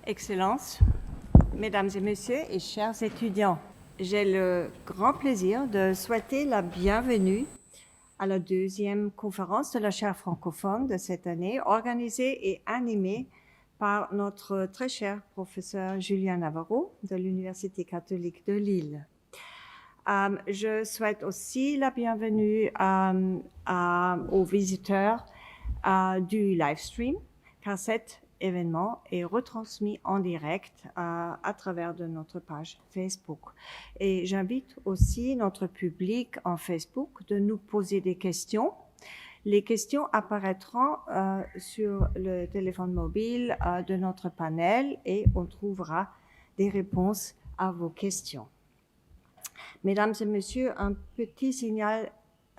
Excellences, Mesdames et Messieurs et chers étudiants, j'ai le grand plaisir de souhaiter la bienvenue à la deuxième conférence de la chaire francophone de cette année, organisée et animée par notre très cher professeur Julien Navarro de l'Université catholique de Lille. Je souhaite aussi la bienvenue aux visiteurs du live stream, car cet événement est retransmis en direct à travers de notre page Facebook. Et j'invite aussi notre public en Facebook de nous poser des questions. Les questions apparaîtront sur le téléphone mobile de notre panel et on trouvera des réponses à vos questions. Mesdames et messieurs, un petit signal,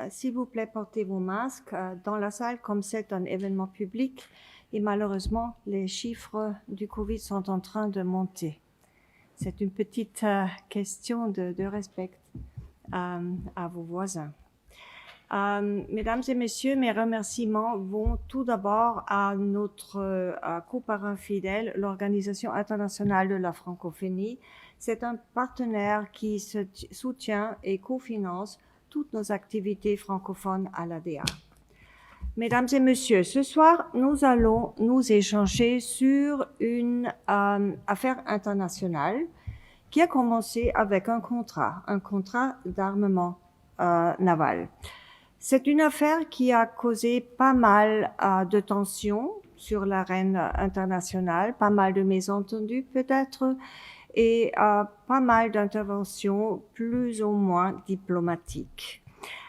s'il vous plaît, portez vos masques dans la salle comme c'est un événement public et malheureusement, les chiffres du Covid sont en train de monter. C'est une petite question de respect à vos voisins. Mesdames et messieurs, mes remerciements vont tout d'abord à notre coparrain fidèle, l'Organisation internationale de la francophonie. C'est un partenaire qui soutient et cofinance toutes nos activités francophones à l'ADA. Mesdames et messieurs, ce soir, nous allons nous échanger sur une affaire internationale qui a commencé avec un contrat d'armement naval. C'est une affaire qui a causé pas mal de tensions sur l'arène internationale, pas mal de mésentendus peut-être, et pas mal d'interventions plus ou moins diplomatiques.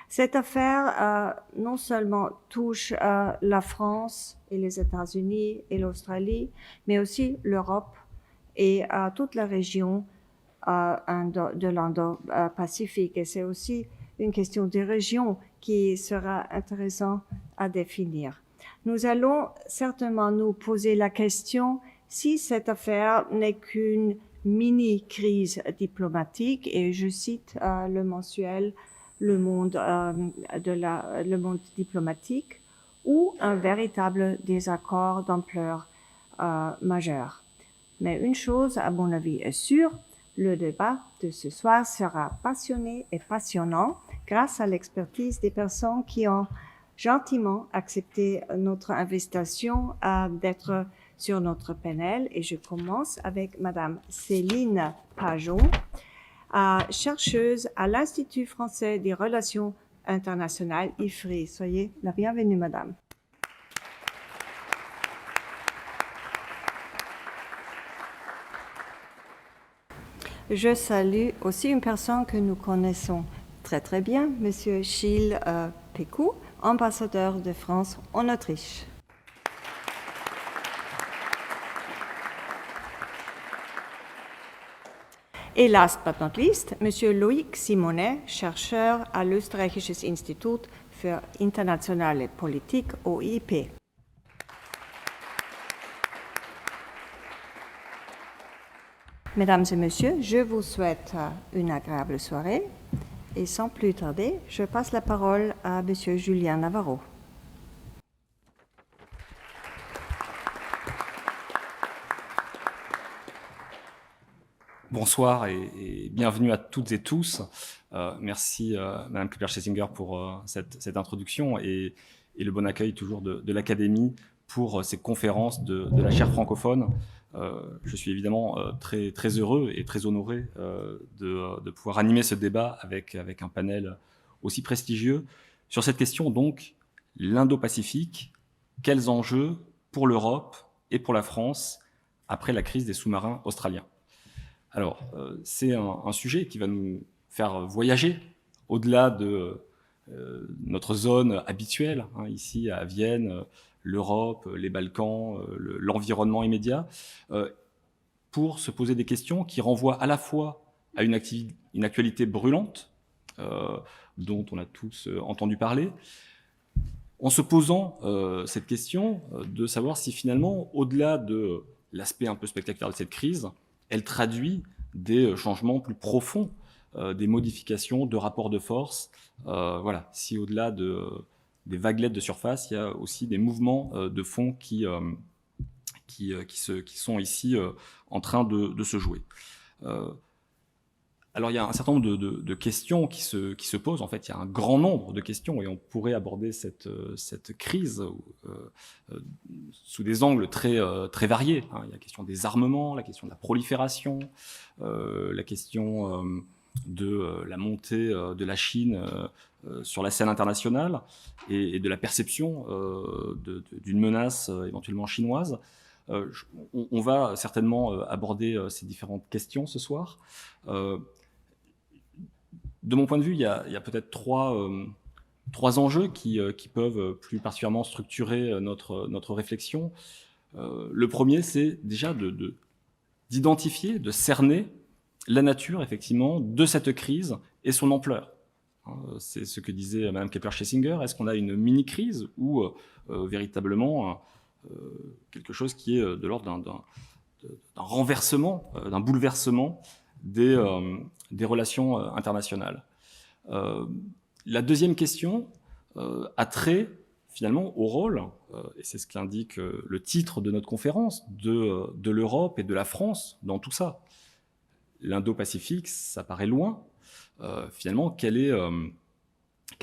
Cette affaire non seulement touche la France et les États-Unis et l'Australie, mais aussi l'Europe et toute la région de l'Indo-Pacifique. Et c'est aussi une question des régions qui sera intéressant à définir. Nous allons certainement nous poser la question si cette affaire n'est qu'une mini-crise diplomatique, et je cite le mensuel Le Monde diplomatique, ou un véritable désaccord d'ampleur majeure. Mais une chose, à mon avis, est sûre, le débat de ce soir sera passionné et passionnant grâce à l'expertise des personnes qui ont gentiment accepté notre invitation d'être sur notre panel. Et je commence avec Madame Céline Pajon, chercheuse à l'Institut français des relations internationales, IFRI. Soyez la bienvenue, Madame. Je salue aussi une personne que nous connaissons très très bien, Monsieur Gilles Pécou, ambassadeur de France en Autriche. Et last but not least, Monsieur Loïc Simonet, chercheur à l'Österreichisches Institut für internationale Politik, OIP. Mesdames et messieurs, je vous souhaite une agréable soirée et sans plus tarder, je passe la parole à Monsieur Julien Navarro. Bonsoir et bienvenue à toutes et tous. Merci Madame Kupler-Schlesinger pour cette introduction et le bon accueil toujours de l'Académie pour ces conférences de la chaire francophone. Je suis évidemment très heureux et très honoré de pouvoir animer ce débat avec un panel aussi prestigieux sur cette question, donc l'Indo-Pacifique. Quels enjeux pour l'Europe et pour la France après la crise des sous-marins australiens? Alors, c'est un sujet qui va nous faire voyager au-delà de notre zone habituelle, ici à Vienne, l'Europe, les Balkans, l'environnement immédiat, pour se poser des questions qui renvoient à la fois à une actualité brûlante, dont on a tous entendu parler, en se posant cette question de savoir si finalement, au-delà de l'aspect un peu spectaculaire de cette crise, elle traduit des changements plus profonds, des modifications de rapports de force. Voilà, si au-delà des vaguelettes de surface, il y a aussi des mouvements de fond qui qui sont ici en train de se jouer. Alors il y a un certain nombre de questions qui se posent. En fait, il y a un grand nombre de questions et on pourrait aborder cette crise sous des angles très variés. Il y a la question des armements, la question de la prolifération, la question de la montée de la Chine sur la scène internationale et de la perception d'une menace éventuellement chinoise. On va certainement aborder ces différentes questions ce soir. De mon point de vue, il y a peut-être trois enjeux qui peuvent plus particulièrement structurer notre réflexion. Le premier, c'est déjà d'identifier, de cerner la nature, effectivement, de cette crise et son ampleur. C'est ce que disait Mme Kepler-Schlesinger. Est-ce qu'on a une mini-crise ou véritablement quelque chose qui est de l'ordre d'un renversement, d'un bouleversement des relations internationales. La deuxième question a trait finalement au rôle, et c'est ce qu'indique le titre de notre conférence, de l'Europe et de la France dans tout ça. L'Indo-Pacifique, ça paraît loin. Finalement, quel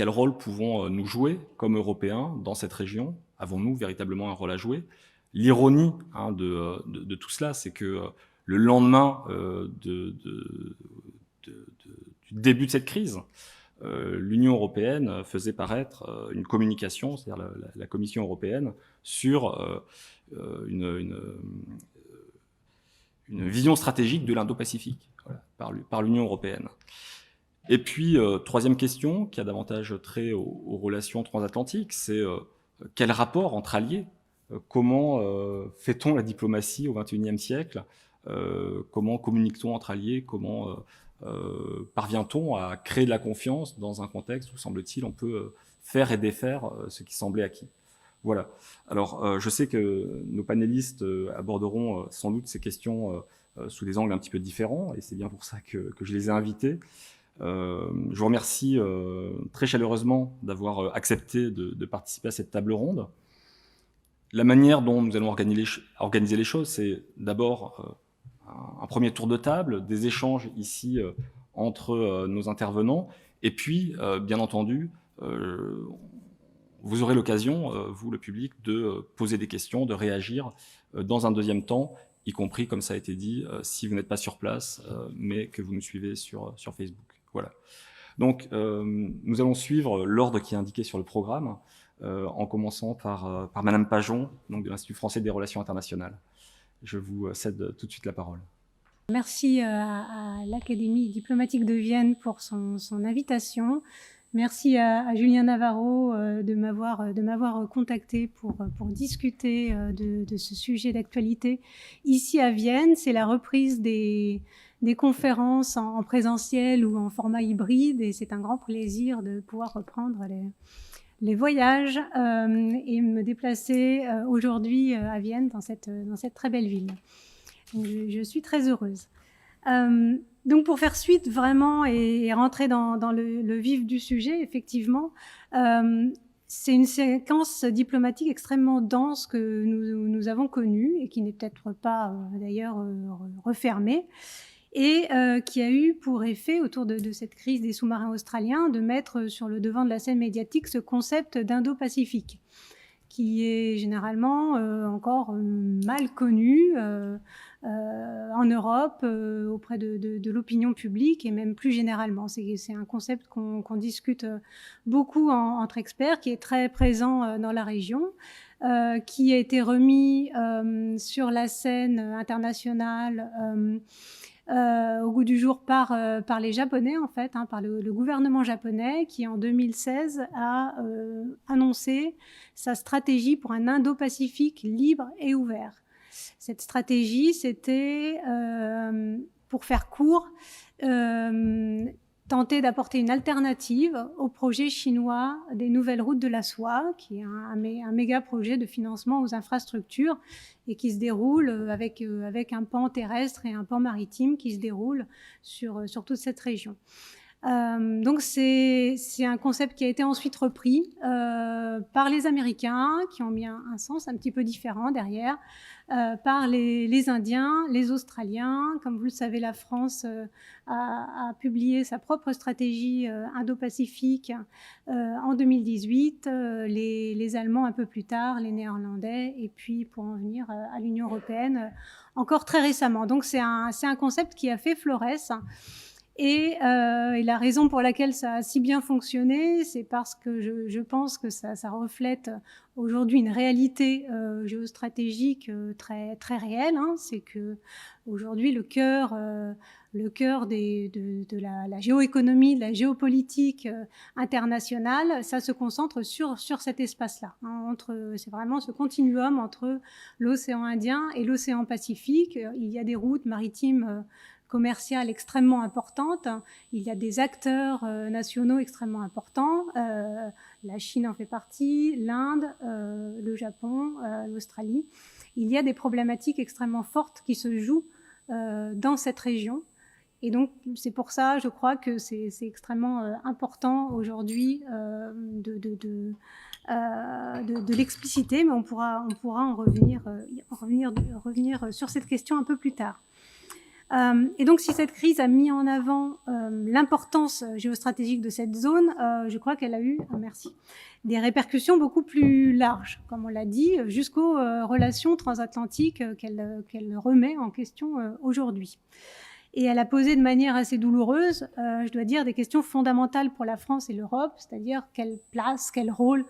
rôle pouvons-nous jouer comme Européens dans cette région? Avons-nous véritablement un rôle à jouer? L'ironie de tout cela, c'est que le lendemain du début de cette crise, l'Union européenne faisait paraître une communication, c'est-à-dire la Commission européenne, sur une vision stratégique de l'Indo-Pacifique, voilà, par l'Union européenne. Et puis, troisième question, qui a davantage trait aux relations transatlantiques, c'est quel rapport entre alliés? Comment fait-on la diplomatie au XXIe siècle? Comment communique-t-on entre alliés? Comment parvient-on à créer de la confiance dans un contexte où, semble-t-il, on peut faire et défaire ce qui semblait acquis? Voilà. Alors, je sais que nos panélistes aborderont sans doute ces questions sous des angles un petit peu différents, et c'est bien pour ça que je les ai invités. Je vous remercie très chaleureusement d'avoir accepté de participer à cette table ronde. La manière dont nous allons organiser les choses, c'est d'abord un premier tour de table, des échanges ici entre nos intervenants, et puis, bien entendu, vous aurez l'occasion, vous, le public, de poser des questions, de réagir dans un deuxième temps, y compris, comme ça a été dit, si vous n'êtes pas sur place, mais que vous nous suivez sur Facebook. Voilà. Donc, nous allons suivre l'ordre qui est indiqué sur le programme, en commençant par Madame Pajon, donc de l'Institut français des relations internationales. Je vous cède tout de suite la parole. Merci à l'Académie diplomatique de Vienne pour son invitation. Merci à Julien Navarro de m'avoir contacté pour discuter de ce sujet d'actualité ici à Vienne. C'est la reprise des conférences en présentiel ou en format hybride, et c'est un grand plaisir de pouvoir reprendre les voyages et me déplacer aujourd'hui à Vienne, dans cette très belle ville. Donc, je suis très heureuse. Donc, pour faire suite vraiment et rentrer dans le vif du sujet, effectivement, c'est une séquence diplomatique extrêmement dense que nous avons connue et qui n'est peut-être pas d'ailleurs refermée, et qui a eu pour effet, autour de cette crise des sous-marins australiens, de mettre sur le devant de la scène médiatique ce concept d'Indo-Pacifique, qui est généralement encore mal connu en Europe, auprès de l'opinion publique et même plus généralement. C'est un concept qu'on discute beaucoup entre experts, qui est très présent dans la région, qui a été remis sur la scène internationale au goût du jour par les Japonais, en fait, par le gouvernement japonais, qui en 2016 a annoncé sa stratégie pour un Indo-Pacifique libre et ouvert. Cette stratégie, c'était, pour faire court, tenter d'apporter une alternative au projet chinois des nouvelles routes de la soie, qui est un méga projet de financement aux infrastructures et qui se déroule avec un pan terrestre et un pan maritime qui se déroule sur toute cette région. Donc c'est un concept qui a été ensuite repris par les Américains, qui ont mis un sens un petit peu différent derrière, par les Indiens, les Australiens. Comme vous le savez, la France a publié sa propre stratégie Indo-Pacifique en 2018, les Allemands un peu plus tard, les Néerlandais, et puis pour en venir à l'Union européenne encore très récemment. Donc c'est un concept qui a fait florès. Et la raison pour laquelle ça a si bien fonctionné, c'est parce que je pense que ça reflète aujourd'hui une réalité géostratégique très, très réelle. Hein. C'est que aujourd'hui le cœur de la géoéconomie, de la géopolitique internationale, ça se concentre sur cet espace-là. Hein, c'est vraiment ce continuum entre l'océan Indien et l'océan Pacifique. Il y a des routes maritimes commerciales extrêmement importantes. Il y a des acteurs nationaux extrêmement importants. La Chine en fait partie, l'Inde, le Japon, l'Australie. Il y a des problématiques extrêmement fortes qui se jouent dans cette région. Et donc, c'est pour ça, je crois que c'est extrêmement important aujourd'hui de l'expliciter, mais on pourra en revenir sur cette question un peu plus tard. Et donc, si cette crise a mis en avant l'importance géostratégique de cette zone, je crois qu'elle a eu, des répercussions beaucoup plus larges, comme on l'a dit, jusqu'aux relations transatlantiques qu'elle remet en question aujourd'hui. Et elle a posé de manière assez douloureuse, je dois dire, des questions fondamentales pour la France et l'Europe, c'est-à-dire quelle place, quel rôle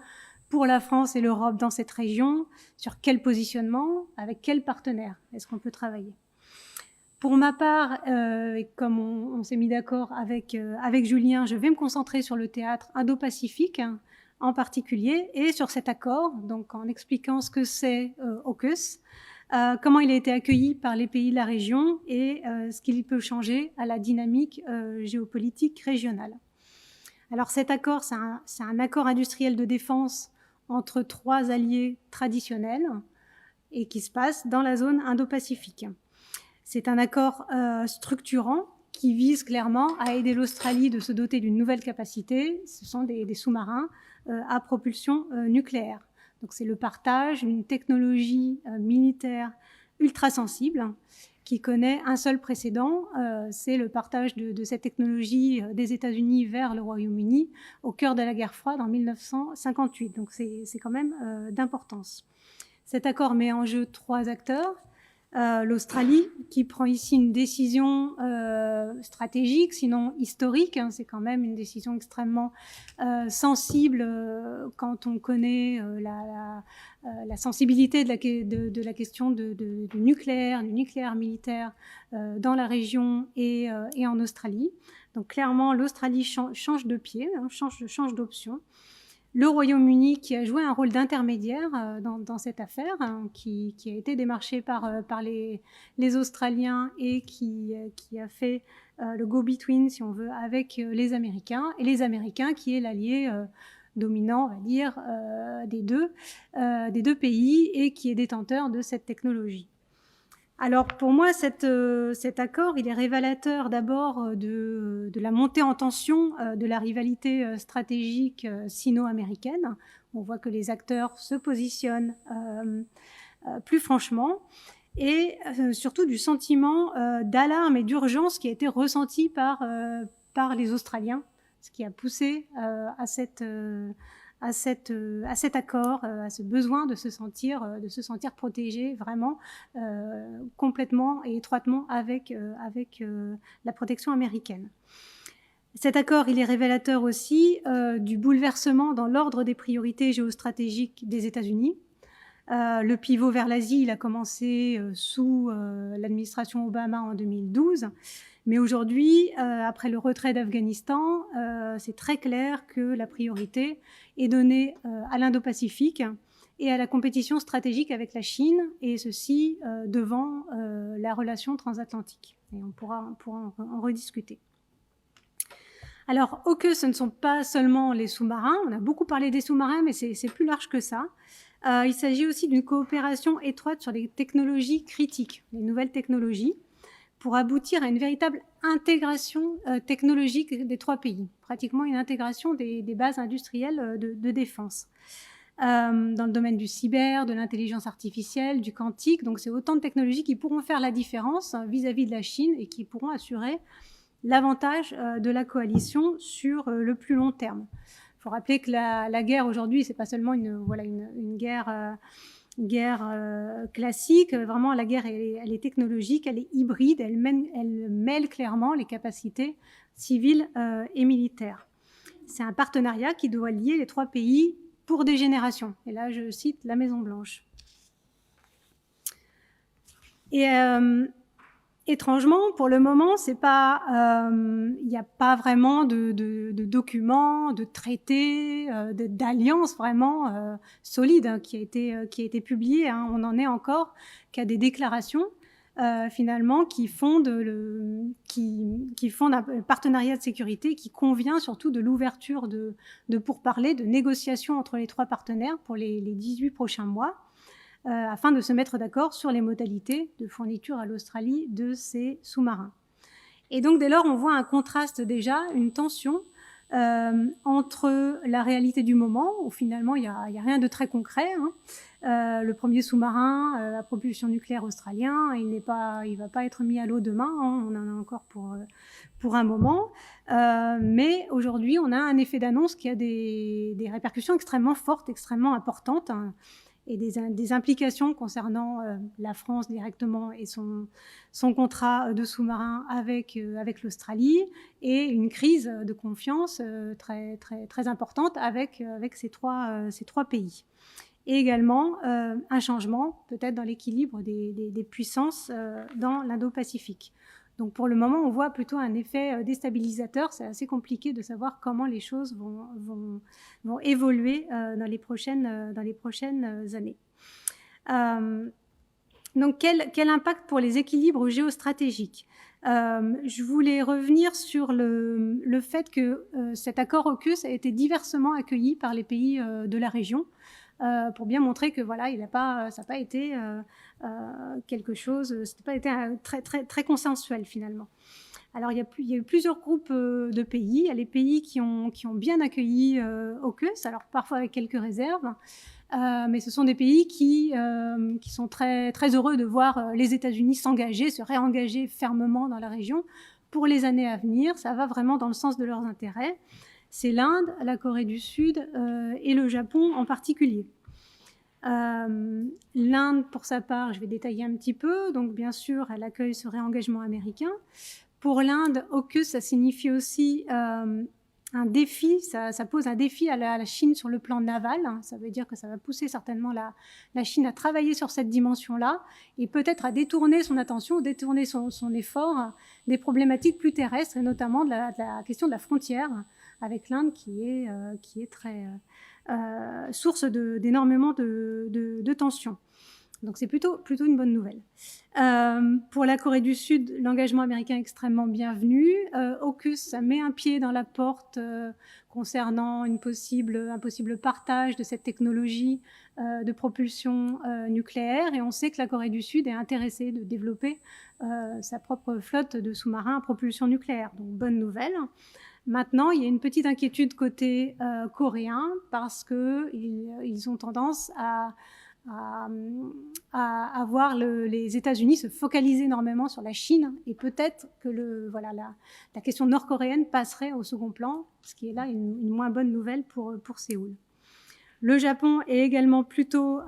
pour la France et l'Europe dans cette région, sur quel positionnement, avec quels partenaires est-ce qu'on peut travailler. Pour ma part, et comme on s'est mis d'accord avec Julien, je vais me concentrer sur le théâtre Indo-Pacifique en particulier et sur cet accord, donc en expliquant ce que c'est AUKUS, comment il a été accueilli par les pays de la région et ce qu'il peut changer à la dynamique géopolitique régionale. Alors cet accord, c'est un accord industriel de défense entre 3 alliés traditionnels et qui se passe dans la zone Indo-Pacifique. C'est un accord structurant qui vise clairement à aider l'Australie de se doter d'une nouvelle capacité. Ce sont des sous-marins à propulsion nucléaire. Donc c'est le partage d'une technologie militaire ultra sensible qui connaît un seul précédent. C'est le partage de cette technologie des États-Unis vers le Royaume-Uni au cœur de la guerre froide en 1958. Donc c'est quand même d'importance. Cet accord met en jeu 3 acteurs. L'Australie, qui prend ici une décision stratégique, sinon historique. Hein, c'est quand même une décision extrêmement sensible quand on connaît la sensibilité de la question du nucléaire militaire dans la région et en Australie. Donc clairement, l'Australie change de pied, hein, change d'option. Le Royaume-Uni qui a joué un rôle d'intermédiaire dans cette affaire, hein, qui a été démarché par les Australiens et qui a fait le go-between, si on veut, avec les Américains. Et les Américains qui est l'allié dominant, on va dire, des deux pays et qui est détenteur de cette technologie. Alors pour moi, cet accord, il est révélateur d'abord de la montée en tension de la rivalité stratégique sino-américaine. On voit que les acteurs se positionnent plus franchement et surtout du sentiment d'alarme et d'urgence qui a été ressenti par les Australiens, ce qui a poussé à cet accord, à ce besoin de se sentir protégé vraiment complètement et étroitement avec la protection américaine. Cet accord, il est révélateur aussi du bouleversement dans l'ordre des priorités géostratégiques des États-Unis. Le pivot vers l'Asie, il a commencé sous l'administration Obama en 2012. Mais aujourd'hui, après le retrait d'Afghanistan, c'est très clair que la priorité est donnée à l'Indo-Pacifique et à la compétition stratégique avec la Chine, et ceci devant la relation transatlantique. Et on pourra en rediscuter. Alors, AUKUS, ce ne sont pas seulement les sous-marins. On a beaucoup parlé des sous-marins, mais c'est plus large que ça. Il s'agit aussi d'une coopération étroite sur les technologies critiques, les nouvelles technologies, pour aboutir à une véritable intégration technologique des 3 pays, pratiquement une intégration des bases industrielles de défense. Dans le domaine du cyber, de l'intelligence artificielle, du quantique. Donc c'est autant de technologies qui pourront faire la différence vis-à-vis de la Chine et qui pourront assurer l'avantage de la coalition sur le plus long terme. Il faut rappeler que la guerre aujourd'hui, c'est pas seulement une guerre classique. Vraiment, la guerre, elle est technologique, elle est hybride, elle mêle clairement les capacités civiles et militaires. C'est un partenariat qui doit lier les 3 pays pour des générations. Et là, je cite la Maison-Blanche. Et étrangement, pour le moment, c'est pas, il n'y a pas vraiment de documents, de traités, d'alliances vraiment solides qui a été publié. Hein. On n'en est encore qu'à des déclarations finalement qui fondent un partenariat de sécurité qui convient surtout de l'ouverture de pourparlers, de négociations entre les 3 partenaires pour les 18 prochains mois, afin de se mettre d'accord sur les modalités de fourniture à l'Australie de ces sous-marins. Et donc dès lors, on voit un contraste déjà, une tension entre la réalité du moment, où finalement il n'y a rien de très concret. Hein. Le premier sous-marin à propulsion nucléaire australien, il va pas être mis à l'eau demain, hein, on en a encore pour un moment. Mais aujourd'hui, on a un effet d'annonce qui a des répercussions extrêmement fortes, extrêmement importantes, hein, et des implications concernant la France directement et son contrat de sous-marin avec l'Australie, et une crise de confiance très, très, très importante avec ces trois pays. Et également un changement peut-être dans l'équilibre des puissances dans l'Indo-Pacifique. Donc pour le moment, on voit plutôt un effet déstabilisateur. C'est assez compliqué de savoir comment les choses vont évoluer dans les prochaines années. Donc quel impact pour les équilibres géostratégiques ? Je voulais revenir sur le fait que cet accord AUKUS a été diversement accueilli par les pays de la région. Pour bien montrer que voilà, ça n'a pas été quelque chose, ça n'a pas été très, très, très consensuel finalement. Alors il y a eu plusieurs groupes de pays. Il y a les pays qui ont bien accueilli AUKUS, alors parfois avec quelques réserves, mais ce sont des pays qui sont très, très heureux de voir les États-Unis se réengager fermement dans la région pour les années à venir. Ça va vraiment dans le sens de leurs intérêts. C'est l'Inde, la Corée du Sud et le Japon en particulier. L'Inde, pour sa part, je vais détailler un petit peu. Donc, bien sûr, elle accueille ce réengagement américain. Pour l'Inde, AUKUS, ça signifie aussi un défi. Ça pose un défi à la Chine sur le plan naval. Ça veut dire que ça va pousser certainement la Chine à travailler sur cette dimension-là et peut-être à détourner son attention, détourner son effort des problématiques plus terrestres, et notamment de la question de la frontière avec l'Inde qui est très source d'énormément de tensions. Donc c'est plutôt une bonne nouvelle. Pour la Corée du Sud, l'engagement américain est extrêmement bienvenu. AUKUS, ça met un pied dans la porte concernant un possible partage de cette technologie de propulsion nucléaire. Et on sait que la Corée du Sud est intéressée de développer sa propre flotte de sous-marins à propulsion nucléaire. Donc bonne nouvelle. Maintenant, il y a une petite inquiétude côté coréen parce qu'ils ont tendance à voir les États-Unis se focaliser énormément sur la Chine, et peut-être que la question nord-coréenne passerait au second plan, ce qui est là une moins bonne nouvelle pour Séoul. Le Japon est également plutôt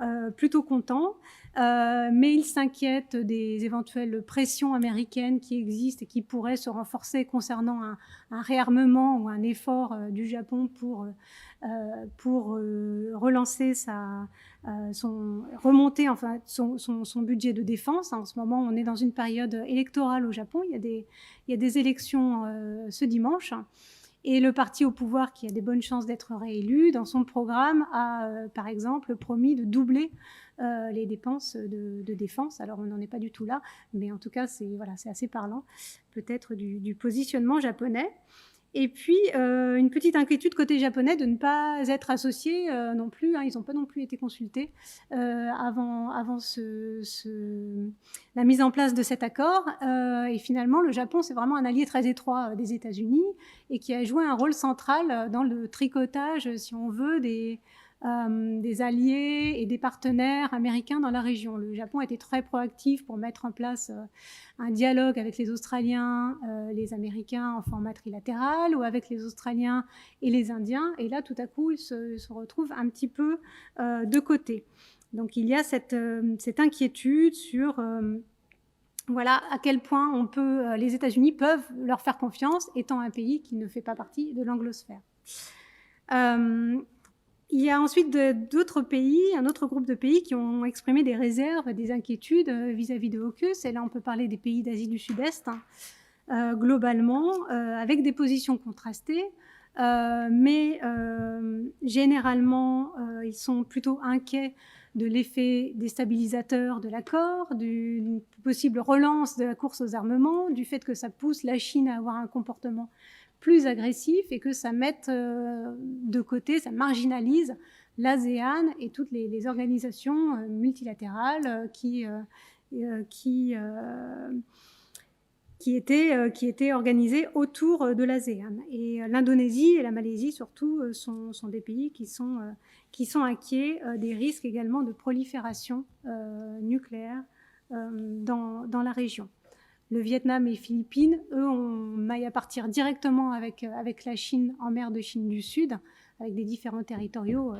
content, mais il s'inquiète des éventuelles pressions américaines qui existent et qui pourraient se renforcer concernant un réarmement ou un effort du Japon pour relancer remonter enfin son budget de défense. En ce moment, on est dans une période électorale au Japon. Il y a des élections ce dimanche. Et le parti au pouvoir, qui a des bonnes chances d'être réélu, dans son programme a, par exemple, promis de doubler les dépenses de défense. Alors, on n'en est pas du tout là, mais en tout cas, c'est assez parlant, peut-être, du positionnement japonais. Et puis, une petite inquiétude côté japonais de ne pas être associés non plus. Ils n'ont pas non plus été consultés avant la mise en place de cet accord. Et finalement, le Japon, c'est vraiment un allié très étroit des États-Unis et qui a joué un rôle central dans le tricotage, si on veut, des alliés et des partenaires américains dans la région. Le Japon était très proactif pour mettre en place un dialogue avec les Australiens, les Américains en format trilatéral, ou avec les Australiens et les Indiens. Et là, tout à coup, ils se retrouvent un petit peu de côté. Donc, il y a cette inquiétude sur voilà, à quel point les États-Unis peuvent leur faire confiance, étant un pays qui ne fait pas partie de l'anglosphère. Il y a ensuite d'autres pays, un autre groupe de pays qui ont exprimé des réserves, des inquiétudes vis-à-vis de AUKUS. Et là, on peut parler des pays d'Asie du Sud-Est, globalement, avec des positions contrastées. Mais généralement, ils sont plutôt inquiets de l'effet déstabilisateur de l'accord, d'une possible relance de la course aux armements, du fait que ça pousse la Chine à avoir un comportement plus agressif et que ça mette de côté, ça marginalise l'ASEAN et toutes les organisations multilatérales qui étaient organisées autour de l'ASEAN. Et l'Indonésie et la Malaisie, surtout, sont des pays qui sont inquiets des risques également de prolifération nucléaire dans la région. Le Vietnam et les Philippines, eux, ont maille à partir directement avec la Chine en mer de Chine du Sud, avec des différends territoriaux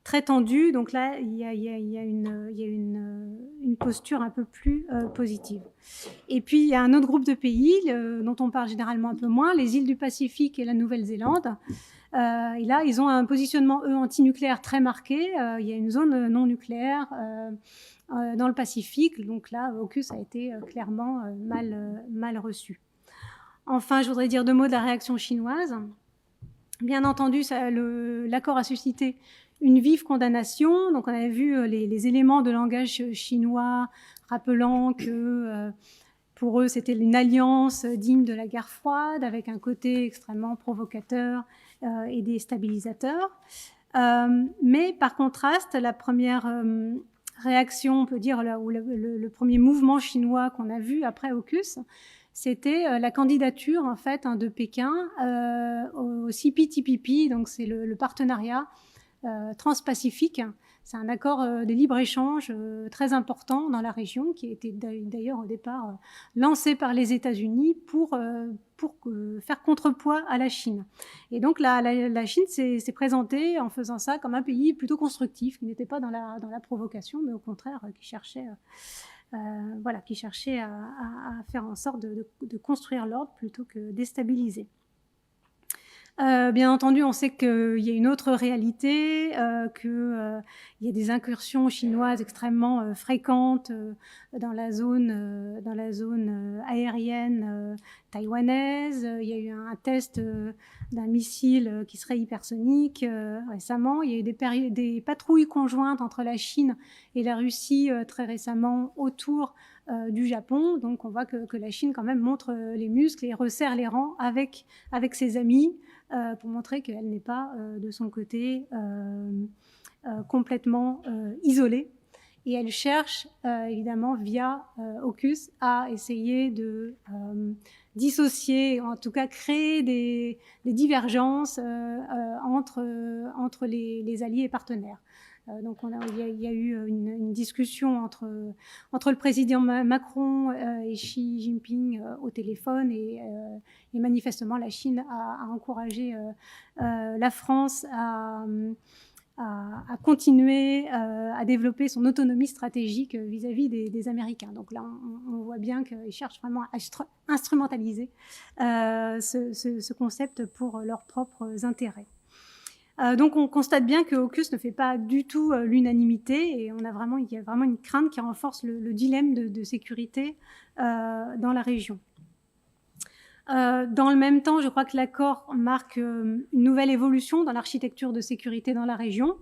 très tendus. Donc là, il y a une posture un peu plus positive. Et puis, il y a un autre groupe de pays dont on parle généralement un peu moins, les îles du Pacifique et la Nouvelle-Zélande. Et là, ils ont un positionnement, eux, anti-nucléaire très marqué. Il y a une zone non nucléaire dans le Pacifique. Donc là, AUKUS a été clairement mal reçu. Enfin, je voudrais dire 2 mots de la réaction chinoise. Bien entendu, l'accord a suscité une vive condamnation. Donc on avait vu les éléments de langage chinois rappelant que pour eux, c'était une alliance digne de la guerre froide, avec un côté extrêmement provocateur et déstabilisateur. Mais par contraste, la première réaction, on peut dire, ou le premier mouvement chinois qu'on a vu après AUKUS, c'était la candidature en fait de Pékin au CPTPP, donc c'est le partenariat transpacifique. C'est un accord de libre-échange très important dans la région qui a été d'ailleurs au départ lancé par les États-Unis pour faire contrepoids à la Chine. Et donc la Chine s'est présentée en faisant ça comme un pays plutôt constructif, qui n'était pas dans la provocation, mais au contraire qui cherchait à faire en sorte de construire l'ordre plutôt que déstabiliser. Bien entendu, on sait qu'il y a une autre réalité, qu'il y a des incursions chinoises extrêmement fréquentes dans la zone aérienne taïwanaise. Il y a eu un test d'un missile qui serait hypersonique récemment. Il y a eu des patrouilles conjointes entre la Chine et la Russie très récemment autour du Japon. Donc on voit que la Chine quand même montre les muscles et resserre les rangs avec ses amis pour montrer qu'elle n'est pas de son côté complètement isolée. Et elle cherche évidemment via AUKUS à essayer de dissocier, en tout cas créer des divergences entre les alliés et partenaires. Donc il y a eu une discussion entre le président Macron et Xi Jinping au téléphone et manifestement la Chine a encouragé la France à continuer à développer son autonomie stratégique vis-à-vis des Américains. Donc là, on voit bien qu'ils cherchent vraiment à instrumentaliser ce concept pour leurs propres intérêts. Donc on constate bien que AUKUS ne fait pas du tout l'unanimité et il y a vraiment une crainte qui renforce le dilemme de sécurité dans la région. Dans le même temps, je crois que l'accord marque une nouvelle évolution dans l'architecture de sécurité dans la région.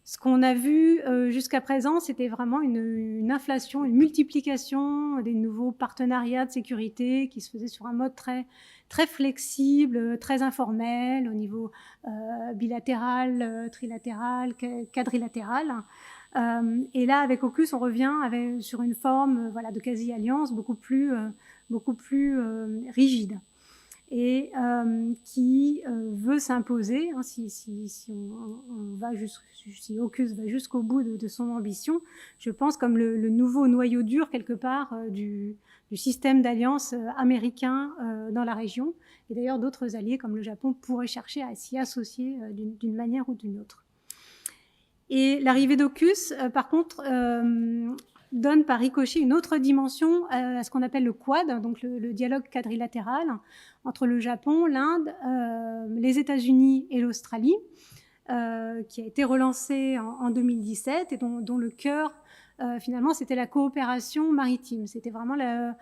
Ce qu'on a vu jusqu'à présent, c'était vraiment une inflation, une multiplication des nouveaux partenariats de sécurité qui se faisaient sur un mode très, très flexible, très informel, au niveau bilatéral, trilatéral, quadrilatéral. Et là, avec AUKUS, on revient sur une forme voilà, de quasi-alliance beaucoup plus rigide et qui veut s'imposer, hein, si AUKUS va jusqu'au bout de son ambition, je pense comme le nouveau noyau dur quelque part du système d'alliance américain dans la région. Et d'ailleurs, d'autres alliés comme le Japon pourraient chercher à s'y associer d'une manière ou d'une autre. Et l'arrivée d'AUKUS, par contre, donne par ricochet une autre dimension à ce qu'on appelle le Quad, donc le dialogue quadrilatéral entre le Japon, l'Inde, les États-Unis et l'Australie, qui a été relancé en 2017 et dont le cœur, finalement, c'était la coopération maritime. C'était vraiment la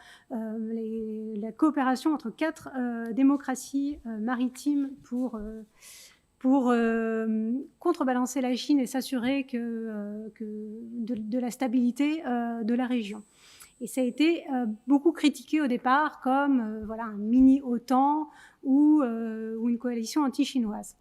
coopération entre 4 démocraties maritimes pour contrebalancer la Chine et s'assurer de la stabilité de la région. Et ça a été beaucoup critiqué au départ comme voilà, un mini-OTAN ou une coalition anti-chinoise.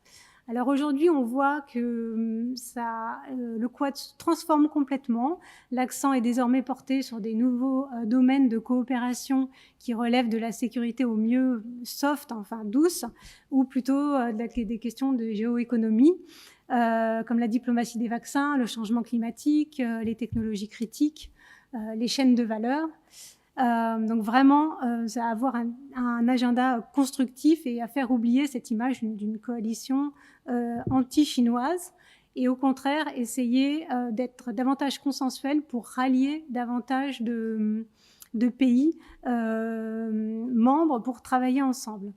Alors aujourd'hui, on voit que le Quad se transforme complètement. L'accent est désormais porté sur des nouveaux domaines de coopération qui relèvent de la sécurité au mieux soft, enfin douce, ou plutôt des questions de géoéconomie, comme la diplomatie des vaccins, le changement climatique, les technologies critiques, les chaînes de valeur. Donc vraiment, ça va avoir un agenda constructif et à faire oublier cette image d'une coalition anti-chinoise et au contraire essayer d'être davantage consensuel pour rallier davantage de pays membres pour travailler ensemble.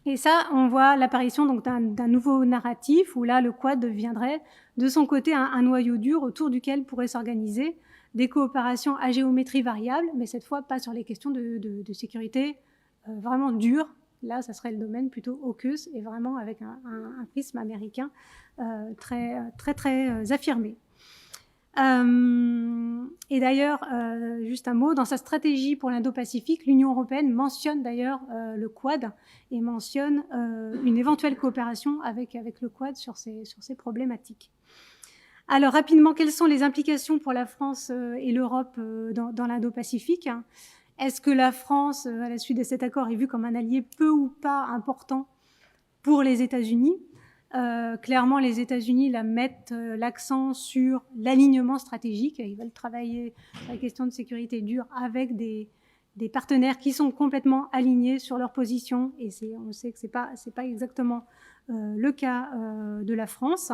Et ça, on voit l'apparition donc d'un nouveau narratif où là, le Quad deviendrait de son côté un noyau dur autour duquel pourraient s'organiser des coopérations à géométrie variable, mais cette fois pas sur les questions de sécurité vraiment dures. Là, ça serait le domaine plutôt AUKUS et vraiment avec un prisme américain très, très, très affirmé. Et d'ailleurs, juste un mot, dans sa stratégie pour l'Indo-Pacifique, l'Union européenne mentionne d'ailleurs le Quad et mentionne une éventuelle coopération avec le Quad sur ces problématiques. Alors rapidement, quelles sont les implications pour la France et l'Europe dans l'Indo-Pacifique ? Est-ce que la France, à la suite de cet accord, est vue comme un allié peu ou pas important pour les États-Unis ? Clairement, les États-Unis mettent l'accent sur l'alignement stratégique. Ils veulent travailler sur la question de sécurité dure avec des partenaires qui sont complètement alignés sur leur position. Et on sait que c'est pas exactement le cas de la France.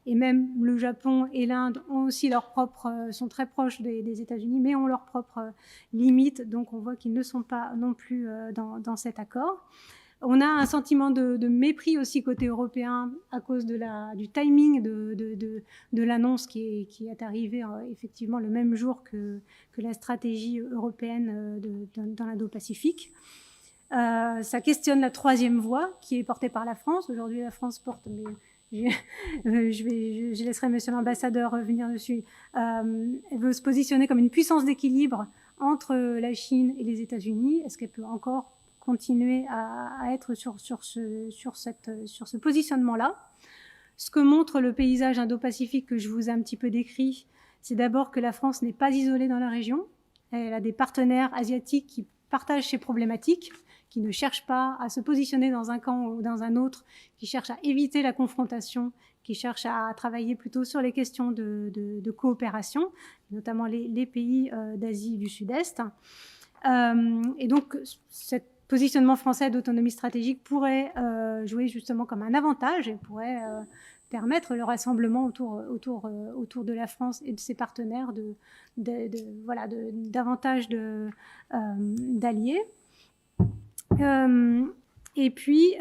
Et même le Japon et l'Inde ont aussi sont très proches des États-Unis, mais ont leurs propres limites. Donc on voit qu'ils ne sont pas non plus dans cet accord. On a un sentiment de mépris aussi côté européen à cause du timing de l'annonce qui est arrivée effectivement le même jour que la stratégie européenne dans l'Indo-Pacifique. Ça questionne la troisième voie qui est portée par la France. Aujourd'hui, la France porte, mais je laisserai monsieur l'ambassadeur revenir dessus, elle veut se positionner comme une puissance d'équilibre entre la Chine et les États-Unis. Est-ce qu'elle peut encore continuer à être sur ce positionnement-là? Ce que montre le paysage indo-pacifique que je vous ai un petit peu décrit, c'est d'abord que la France n'est pas isolée dans la région. Elle a des partenaires asiatiques qui partagent ces problématiques, qui ne cherchent pas à se positionner dans un camp ou dans un autre, qui cherchent à éviter la confrontation, qui cherchent à travailler plutôt sur les questions de coopération, notamment les pays d'Asie du Sud-Est. Et donc, ce positionnement français d'autonomie stratégique pourrait jouer justement comme un avantage et pourrait permettre le rassemblement autour de la France et de ses partenaires davantage d'alliés. Et puis,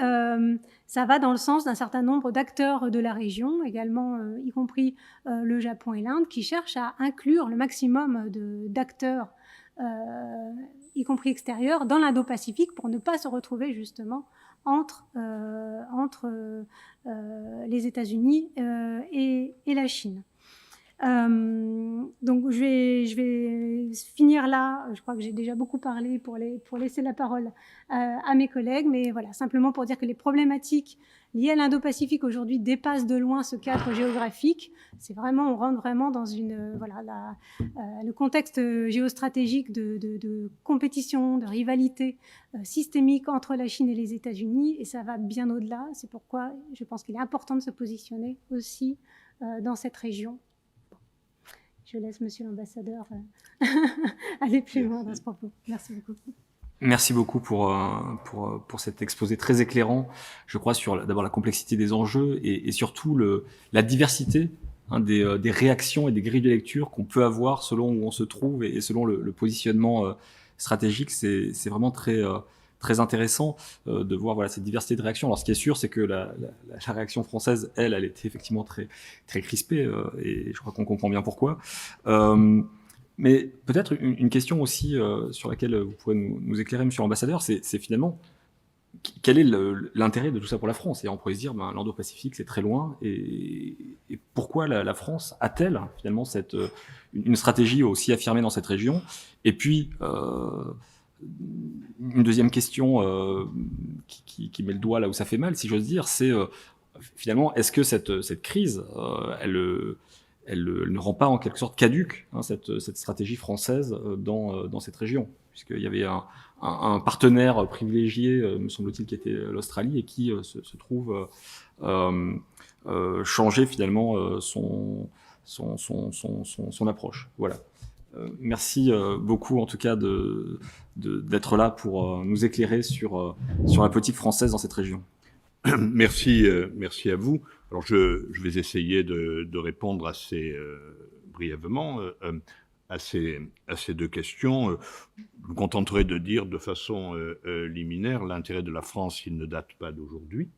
ça va dans le sens d'un certain nombre d'acteurs de la région, également, y compris le Japon et l'Inde, qui cherchent à inclure le maximum d'acteurs, y compris extérieurs, dans l'Indo-Pacifique pour ne pas se retrouver justement entre les États-Unis et la Chine. Donc je vais finir là. Je crois que j'ai déjà beaucoup parlé pour laisser la parole à mes collègues, mais voilà, simplement pour dire que les problématiques liées à l'Indo-Pacifique aujourd'hui dépassent de loin ce cadre géographique. On rentre vraiment dans le contexte géostratégique de compétition, de rivalité systémique entre la Chine et les États-Unis, et ça va bien au-delà. C'est pourquoi je pense qu'il est important de se positionner aussi dans cette région. Je laisse Monsieur l'ambassadeur aller plus loin dans ce propos. Merci beaucoup. Merci beaucoup pour cet exposé très éclairant, je crois, sur d'abord la complexité des enjeux et surtout la diversité des réactions et des grilles de lecture qu'on peut avoir selon où on se trouve et selon le positionnement stratégique. C'est vraiment très intéressant de voir cette diversité de réactions. Alors ce qui est sûr, c'est que la réaction française, elle était effectivement très crispée et je crois qu'on comprend bien pourquoi. Mais peut-être une question aussi sur laquelle vous pourrez nous éclairer, Monsieur l'ambassadeur, c'est finalement quel est l'intérêt de tout ça pour la France? Et on pourrait se dire, l'Indo-Pacifique, c'est très loin, et pourquoi la France a-t-elle finalement une stratégie aussi affirmée dans cette région? Et puis, une deuxième question qui met le doigt là où ça fait mal, si j'ose dire, c'est finalement, est-ce que cette crise, elle ne rend pas en quelque sorte caduque cette stratégie française dans cette région, puisqu'il y avait un partenaire privilégié, me semble-t-il, qui était l'Australie et qui se trouve changer finalement son approche. Voilà. Merci beaucoup en tout cas d'être là pour nous éclairer sur la politique française dans cette région. Merci à vous. Alors je vais essayer de répondre assez brièvement à ces deux questions. Je me contenterai de dire de façon liminaire, l'intérêt de la France, il ne date pas d'aujourd'hui,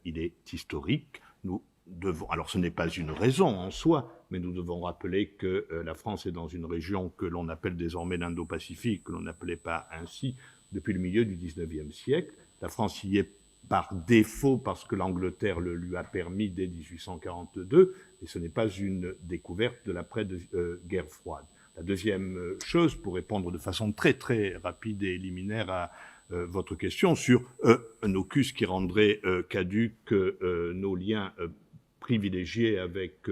il est historique. Nous devons, alors ce n'est pas une raison en soi, mais nous devons rappeler que la France est dans une région que l'on appelle désormais l'Indo-Pacifique, que l'on n'appelait pas ainsi depuis le milieu du XIXe siècle. La France y est par défaut, parce que l'Angleterre le lui a permis dès 1842, et ce n'est pas une découverte de l'après-guerre froide. La deuxième chose, pour répondre de façon très très rapide et liminaire à votre question sur un AUKUS qui rendrait caduques nos liens privilégiés avec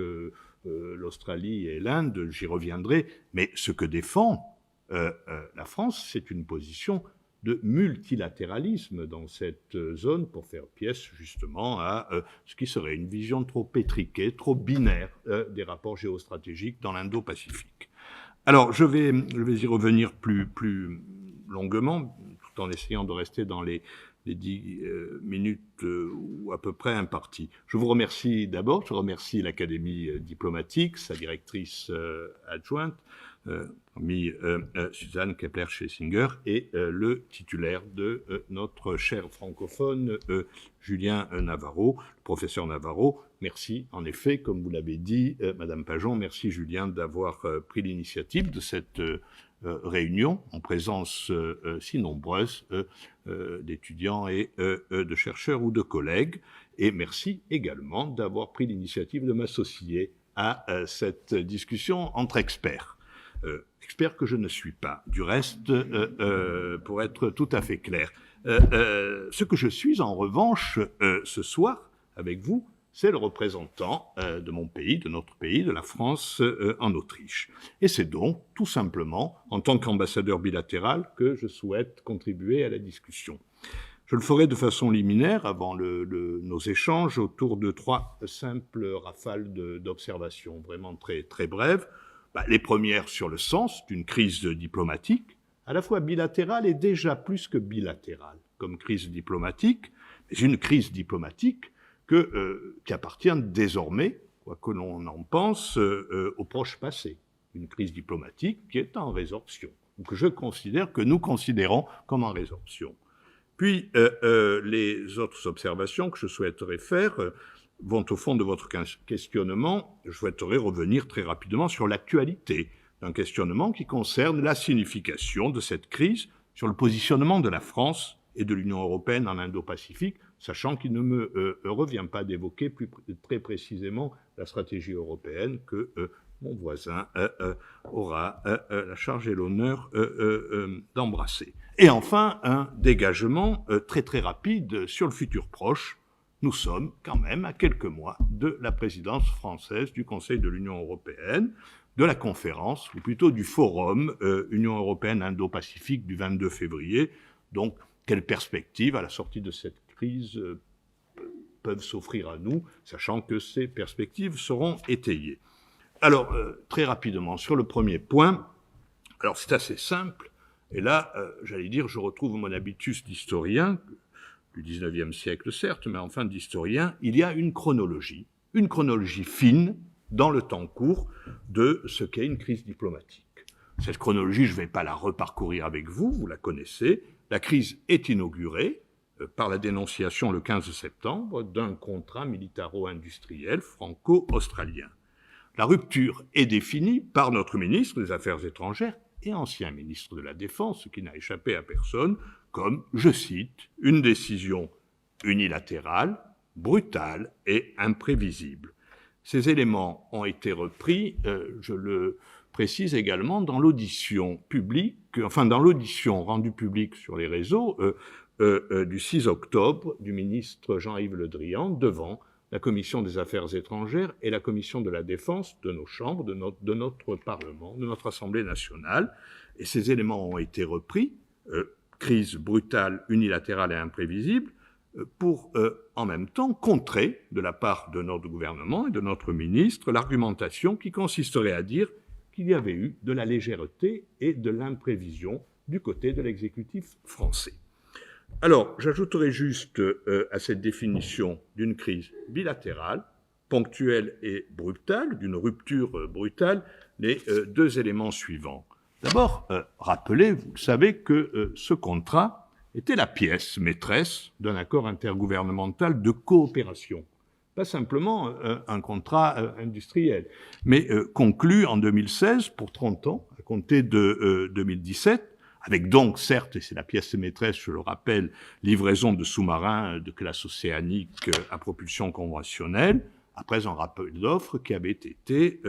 l'Australie et l'Inde, j'y reviendrai, mais ce que défend la France, c'est une position de multilatéralisme dans cette zone pour faire pièce justement à ce qui serait une vision trop étriquée, trop binaire des rapports géostratégiques dans l'Indo-Pacifique. Alors je vais y revenir plus longuement, tout en essayant de rester dans les 10 minutes ou à peu près imparties. Je vous remercie d'abord, je remercie l'Académie diplomatique, sa directrice adjointe, Suzanne Kepler-Schlesinger, et le titulaire de notre cher francophone, Julien Navarro, le professeur Navarro. Merci, en effet, comme vous l'avez dit, Madame Pajon, merci Julien d'avoir pris l'initiative de cette réunion en présence si nombreuse d'étudiants et de chercheurs ou de collègues. Et merci également d'avoir pris l'initiative de m'associer à cette discussion entre experts. Expert que je ne suis pas, du reste, pour être tout à fait clair. Ce que je suis, en revanche, ce soir, avec vous, c'est le représentant de mon pays, de notre pays, de la France, en Autriche. Et c'est donc, tout simplement, en tant qu'ambassadeur bilatéral, que je souhaite contribuer à la discussion. Je le ferai de façon liminaire, avant nos échanges, autour de 3 simples rafales d'observations, vraiment très, très brèves. Les premières sur le sens d'une crise diplomatique, à la fois bilatérale et déjà plus que bilatérale, comme crise diplomatique, mais une crise diplomatique qui appartient désormais, quoi que l'on en pense, au proche passé. Une crise diplomatique qui est en résorption, ou que nous considérons comme en résorption. Puis, les autres observations que je souhaiterais faire vont au fond de votre questionnement. Je souhaiterais revenir très rapidement sur l'actualité d'un questionnement qui concerne la signification de cette crise sur le positionnement de la France et de l'Union européenne en Indo-Pacifique, sachant qu'il ne me revient pas d'évoquer très précisément la stratégie européenne que mon voisin aura la charge et l'honneur d'embrasser. Et enfin, un dégagement très très rapide sur le futur proche. Nous sommes quand même à quelques mois de la présidence française du Conseil de l'Union européenne, de la conférence, ou plutôt du forum Union européenne Indo-Pacifique du 22 février. Donc, quelles perspectives à la sortie de cette crise peuvent s'offrir à nous, sachant que ces perspectives seront étayées. Alors, très rapidement, sur le premier point, alors c'est assez simple, et là, j'allais dire, je retrouve mon habitus d'historien, du 19e siècle certes, mais enfin d'historien, il y a une chronologie fine, dans le temps court, de ce qu'est une crise diplomatique. Cette chronologie, je ne vais pas la reparcourir avec vous, vous la connaissez. La crise est inaugurée par la dénonciation le 15 septembre d'un contrat militaro-industriel franco-australien. La rupture est définie par notre ministre des Affaires étrangères et ancien ministre de la Défense, ce qui n'a échappé à personne, comme, je cite, une décision unilatérale, brutale et imprévisible. Ces éléments ont été repris, je le précise également, dans l'audition publique, enfin dans l'audition rendue publique sur les réseaux du 6 octobre du ministre Jean-Yves Le Drian devant la Commission des Affaires étrangères et la Commission de la Défense de nos chambres, de notre Parlement, de notre Assemblée nationale. Et ces éléments ont été repris, crise brutale, unilatérale et imprévisible, pour en même temps contrer, de la part de notre gouvernement et de notre ministre, l'argumentation qui consisterait à dire qu'il y avait eu de la légèreté et de l'imprévision du côté de l'exécutif français. Alors, j'ajouterai juste à cette définition d'une crise bilatérale, ponctuelle et brutale, d'une rupture brutale, les deux éléments suivants. D'abord, rappelez, vous le savez, que ce contrat était la pièce maîtresse d'un accord intergouvernemental de coopération. Pas simplement un contrat industriel, mais conclu en 2016 pour 30 ans, à compter de 2017, avec donc, certes, et c'est la pièce maîtresse, je le rappelle, livraison de sous-marins de classe océanique à propulsion conventionnelle, après un appel d'offres qui avait été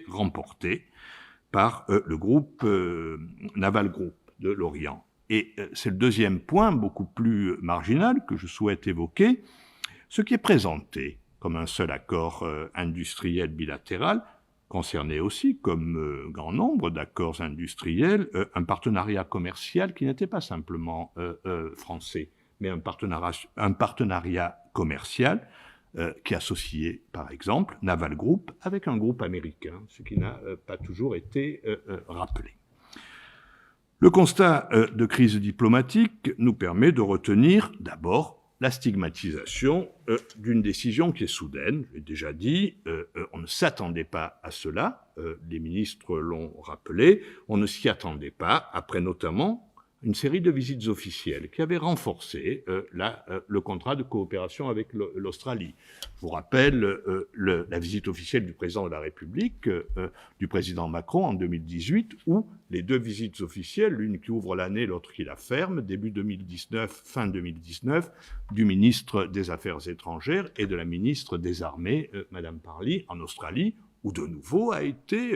remporté par le groupe Naval Group de l'Orient. Et c'est le deuxième point, beaucoup plus marginal, que je souhaite évoquer. Ce qui est présenté comme un seul accord industriel bilatéral concernait aussi, comme grand nombre d'accords industriels, un partenariat commercial qui n'était pas simplement français, mais un partenariat commercial qui associait, par exemple, Naval Group avec un groupe américain, ce qui n'a pas toujours été rappelé. Le constat de crise diplomatique nous permet de retenir d'abord la stigmatisation d'une décision qui est soudaine. J'ai déjà dit, on ne s'attendait pas à cela, les ministres l'ont rappelé, on ne s'y attendait pas, après notamment une série de visites officielles qui avaient renforcé le contrat de coopération avec l'Australie. Je vous rappelle la visite officielle du président de la République, du président Macron en 2018, ou les deux visites officielles, l'une qui ouvre l'année, l'autre qui la ferme, début 2019, fin 2019, du ministre des Affaires étrangères et de la ministre des Armées, Madame Parly, en Australie, où de nouveau a été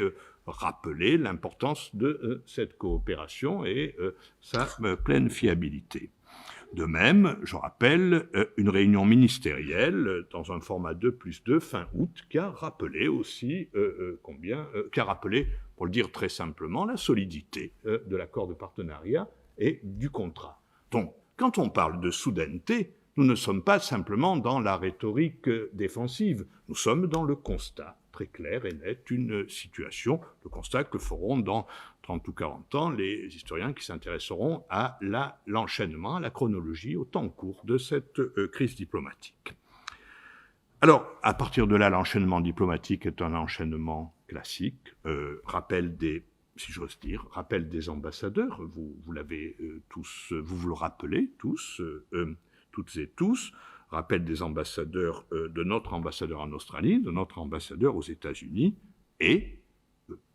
rappeler l'importance de cette coopération et sa pleine fiabilité. De même, je rappelle une réunion ministérielle dans un format 2+2 fin août qui a rappelé aussi qui a rappelé, pour le dire très simplement, la solidité de l'accord de partenariat et du contrat. Donc, quand on parle de soudaineté, nous ne sommes pas simplement dans la rhétorique défensive, nous sommes dans le constat très clair et net, une situation, le constat que feront dans 30 ou 40 ans les historiens qui s'intéresseront à l'enchaînement, à la chronologie, au temps court de cette crise diplomatique. Alors, à partir de là, l'enchaînement diplomatique est un enchaînement classique, rappel des, si j'ose dire, rappel des ambassadeurs, vous l'avez tous, vous le rappelez tous, toutes et tous, rappel des ambassadeurs, de notre ambassadeur en Australie, de notre ambassadeur aux États-Unis, et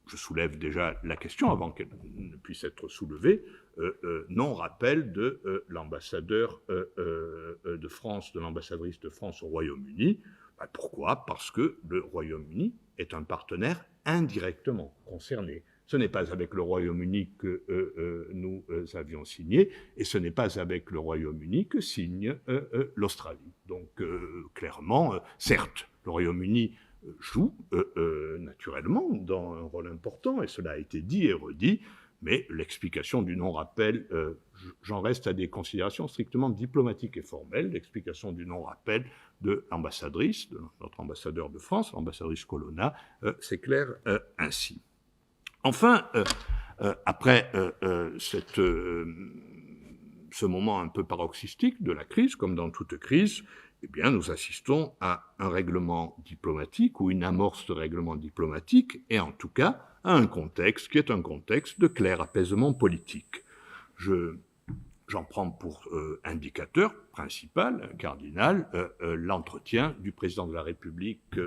je soulève déjà la question avant qu'elle ne puisse être soulevée, non-rappel de l'ambassadeur de France, de l'ambassadrice de France au Royaume-Uni. Pourquoi ? Parce que le Royaume-Uni est un partenaire indirectement concerné. Ce n'est pas avec le Royaume-Uni que nous avions signé, et ce n'est pas avec le Royaume-Uni que signe l'Australie. Donc, clairement, certes, le Royaume-Uni joue naturellement dans un rôle important, et cela a été dit et redit, mais l'explication du non-rappel, j'en reste à des considérations strictement diplomatiques et formelles. L'explication du non-rappel de l'ambassadrice, de notre ambassadeur de France, l'ambassadrice Colonna, c'est clair ainsi. Enfin, après ce moment un peu paroxystique de la crise, comme dans toute crise, eh bien, nous assistons à un règlement diplomatique ou une amorce de règlement diplomatique, et en tout cas à un contexte qui est un contexte de clair apaisement politique. J'en prends pour indicateur principal, cardinal, l'entretien du président de la République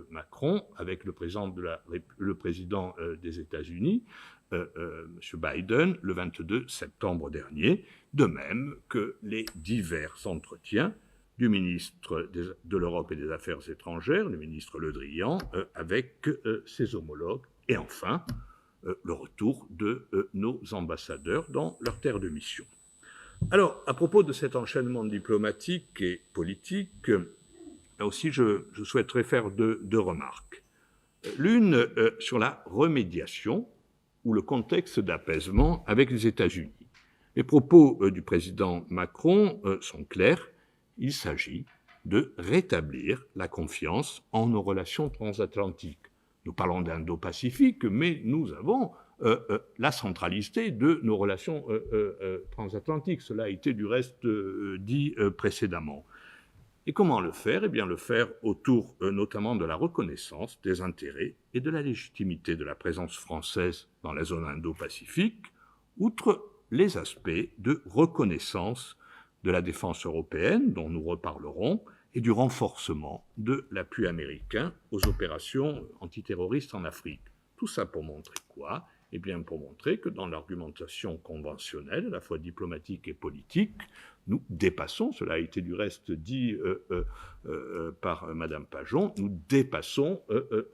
Macron avec le président des États-Unis, M. Biden, le 22 septembre dernier, de même que les divers entretiens du ministre de l'Europe et des Affaires étrangères, le ministre Le Drian, avec ses homologues, et enfin le retour de nos ambassadeurs dans leur terre de mission. Alors, à propos de cet enchaînement diplomatique et politique, là aussi je souhaiterais faire deux remarques. L'une sur la remédiation ou le contexte d'apaisement avec les États-Unis. Les propos du président Macron sont clairs. Il s'agit de rétablir la confiance en nos relations transatlantiques. Nous parlons d'Indo-Pacifique, mais nous avons la centralité de nos relations transatlantiques. Cela a été du reste dit précédemment. Et comment le faire ? Eh bien, le faire autour notamment de la reconnaissance des intérêts et de la légitimité de la présence française dans la zone Indo-Pacifique, outre les aspects de reconnaissance de la défense européenne, dont nous reparlerons, et du renforcement de l'appui américain aux opérations antiterroristes en Afrique. Tout ça pour montrer quoi ? Eh bien, pour montrer que dans l'argumentation conventionnelle, à la fois diplomatique et politique, nous dépassons, cela a été du reste dit par Madame Pajon, nous dépassons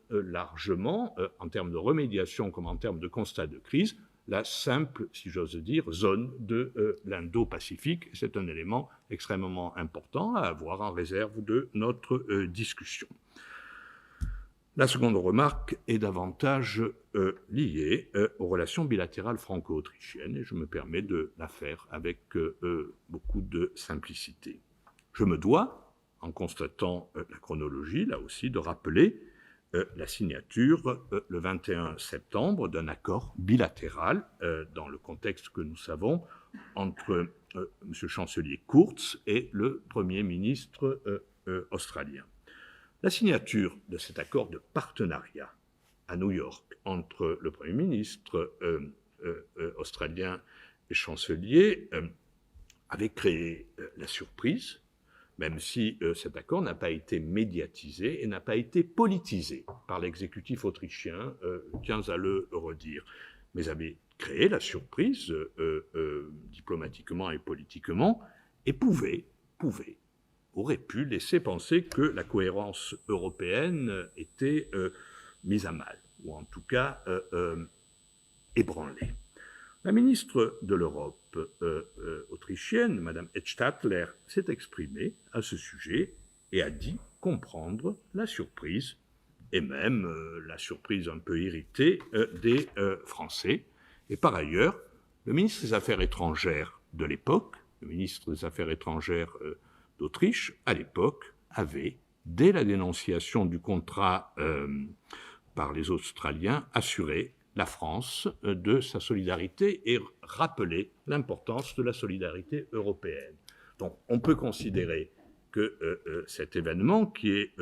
largement, en termes de remédiation comme en termes de constat de crise, la simple, si j'ose dire, zone de l'Indo-Pacifique. C'est un élément extrêmement important à avoir en réserve de notre discussion. La seconde remarque est davantage liée aux relations bilatérales franco-autrichiennes, et je me permets de la faire avec beaucoup de simplicité. Je me dois, en constatant la chronologie, là aussi, de rappeler la signature le 21 septembre d'un accord bilatéral dans le contexte que nous savons entre M. Chancelier Kurz et le Premier ministre australien. La signature de cet accord de partenariat à New York entre le Premier ministre australien et chancelier avait créé la surprise, même si cet accord n'a pas été médiatisé et n'a pas été politisé par l'exécutif autrichien, tiens à le redire, mais avait créé la surprise diplomatiquement et politiquement, et aurait pu laisser penser que la cohérence européenne était mise à mal, ou en tout cas ébranlée. La ministre de l'Europe autrichienne, Mme Edstadler, s'est exprimée à ce sujet et a dit comprendre la surprise, et même la surprise un peu irritée des Français. Et par ailleurs, le ministre des Affaires étrangères de l'époque, le ministre des Affaires étrangères d'Autriche, à l'époque, avait, dès la dénonciation du contrat par les Australiens, assuré la France de sa solidarité et rappelé l'importance de la solidarité européenne. Donc, on peut considérer que cet événement, qui est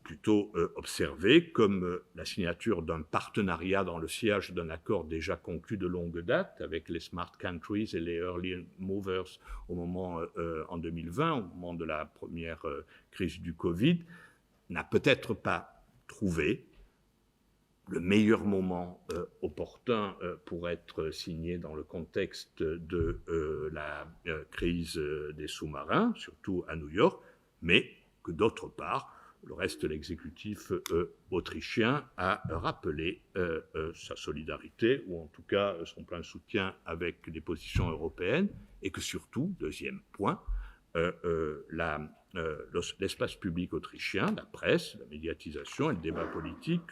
plutôt observé comme la signature d'un partenariat dans le sillage d'un accord déjà conclu de longue date avec les Smart Countries et les Early Movers en 2020, au moment de la première crise du Covid, n'a peut-être pas trouvé le meilleur moment opportun pour être signé dans le contexte de la crise des sous-marins, surtout à New York, mais que d'autre part, le reste de l'exécutif autrichien a rappelé sa solidarité, ou en tout cas son plein soutien avec les positions européennes, et que surtout, deuxième point, l'espace public autrichien, la presse, la médiatisation et le débat politique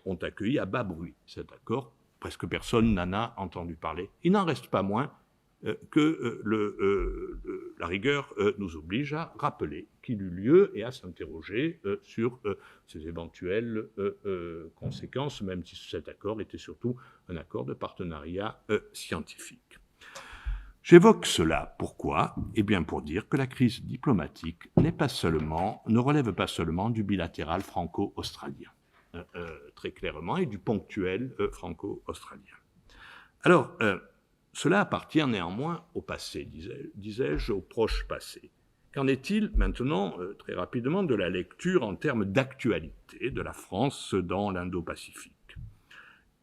ont accueilli à bas bruit cet accord. Presque personne n'en a entendu parler. Il n'en reste pas moins que la rigueur nous oblige à rappeler qu'il eut lieu et à s'interroger sur ses éventuelles conséquences, même si cet accord était surtout un accord de partenariat scientifique. J'évoque cela, pourquoi ? Eh bien pour dire que la crise diplomatique ne relève pas seulement du bilatéral franco-australien, très clairement, et du ponctuel franco-australien. Alors, cela appartient néanmoins au passé, disais-je, au proche passé. Qu'en est-il maintenant, très rapidement, de la lecture en termes d'actualité de la France dans l'Indo-Pacifique ?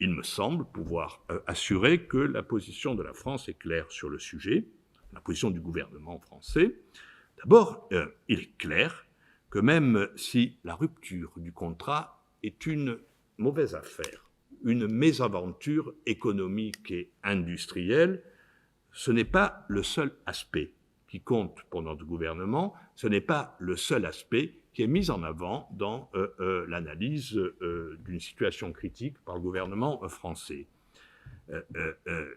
Il me semble pouvoir assurer que la position de la France est claire sur le sujet, la position du gouvernement français. D'abord, il est clair que même si la rupture du contrat est une mauvaise affaire, une mésaventure économique et industrielle, ce n'est pas le seul aspect qui compte pour notre gouvernement, ce n'est pas le seul aspect qui est mis en avant dans l'analyse d'une situation critique par le gouvernement français.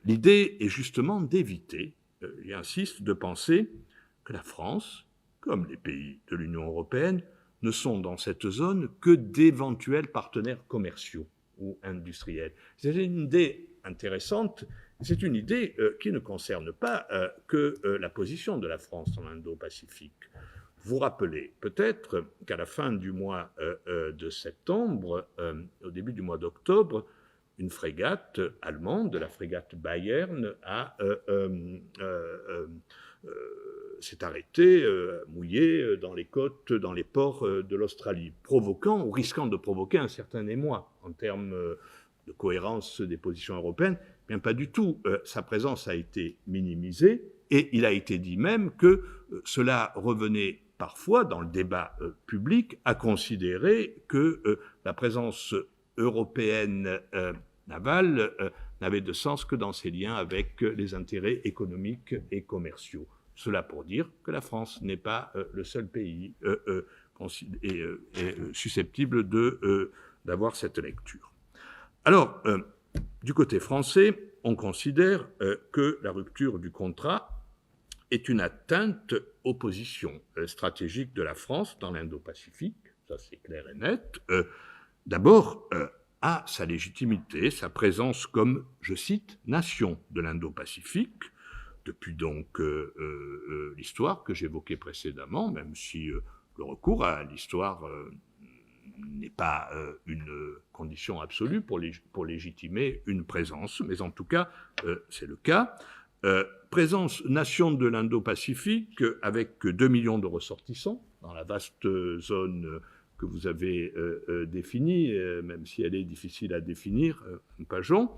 L'idée est justement d'éviter, j'insiste, de penser que la France, comme les pays de l'Union européenne, ne sont dans cette zone que d'éventuels partenaires commerciaux ou industriels. C'est une idée intéressante, c'est une idée qui ne concerne pas que la position de la France dans l'Indo-Pacifique. Vous rappelez peut-être qu'à la fin du mois de septembre, au début du mois d'octobre, une frégate allemande, la frégate Bayern, s'est arrêtée, mouillée dans les côtes, dans les ports de l'Australie, provoquant ou risquant de provoquer un certain émoi en termes de cohérence des positions européennes. Bien pas du tout. Sa présence a été minimisée et il a été dit même que cela revenait parfois dans le débat public à considérer que la présence européenne navale n'avait de sens que dans ses liens avec les intérêts économiques et commerciaux. Cela pour dire que la France n'est pas le seul pays susceptible d'avoir cette lecture. Alors, du côté français, on considère que la rupture du contrat est une atteinte aux positions stratégiques de la France dans l'Indo-Pacifique, ça c'est clair et net. D'abord, à sa légitimité, sa présence comme, je cite, nation de l'Indo-Pacifique, depuis donc l'histoire que j'évoquais précédemment, même si le recours à l'histoire n'est pas une condition absolue pour légitimer une présence, mais en tout cas, c'est le cas. Présence nation de l'Indo-Pacifique avec 2 millions de ressortissants dans la vaste zone que vous avez définie, même si elle est difficile à définir, Pajon.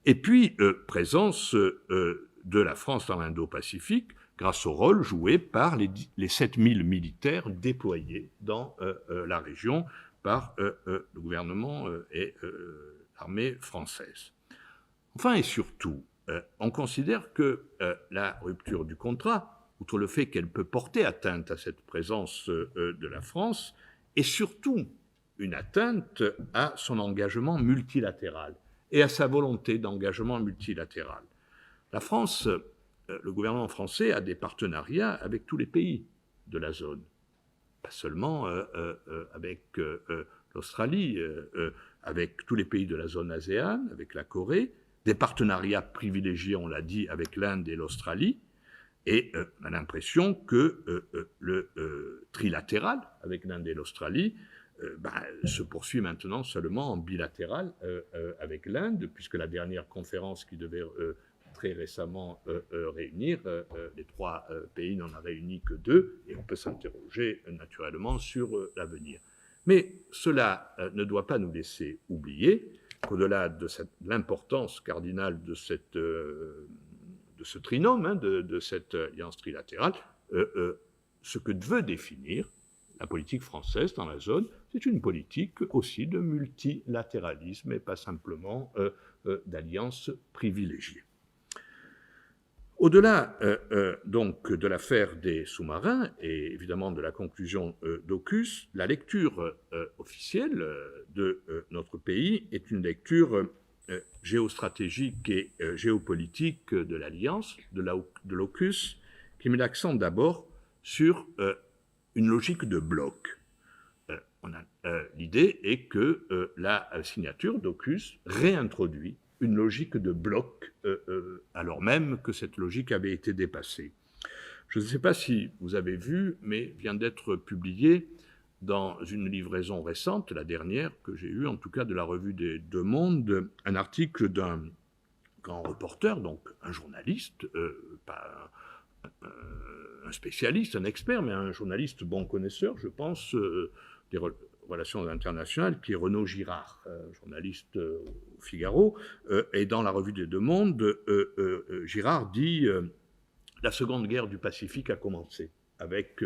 Et puis, présence de la France dans l'Indo-Pacifique grâce au rôle joué par les 7000 militaires déployés dans la région par le gouvernement et l'armée française. Enfin et surtout, on considère que la rupture du contrat, outre le fait qu'elle peut porter atteinte à cette présence de la France, est surtout une atteinte à son engagement multilatéral et à sa volonté d'engagement multilatéral. La France, le gouvernement français a des partenariats avec tous les pays de la zone, pas seulement avec l'Australie, avec tous les pays de la zone ASEAN, avec la Corée, des partenariats privilégiés, on l'a dit, avec l'Inde et l'Australie, et on a l'impression que le trilatéral avec l'Inde et l'Australie se poursuit maintenant seulement en bilatéral avec l'Inde, puisque la dernière conférence qui devait très récemment réunir, les 3 pays n'en a réuni que 2, et on peut s'interroger naturellement sur l'avenir. Mais cela ne doit pas nous laisser oublier qu'au-delà de l'importance cardinale de ce trinôme, de cette alliance trilatérale, ce que veut définir la politique française dans la zone, c'est une politique aussi de multilatéralisme et pas simplement d'alliance privilégiée. Au-delà donc de l'affaire des sous-marins et évidemment de la conclusion d'AUKUS, la lecture officielle de notre pays est une lecture géostratégique et géopolitique de l'Alliance, de l'AUKUS, qui met l'accent d'abord sur une logique de bloc. L'idée est que la signature d'AUKUS réintroduit une logique de bloc, alors même que cette logique avait été dépassée. Je ne sais pas si vous avez vu, mais vient d'être publié dans une livraison récente, la dernière que j'ai eue, en tout cas de la revue des Deux Mondes, un article d'un grand reporter, donc un journaliste, pas un spécialiste, un expert, mais un journaliste bon connaisseur, je pense, des relations internationales, qui est Renaud Girard, journaliste au Figaro, et dans la revue des Deux Mondes, Girard dit la Seconde Guerre du Pacifique a commencé avec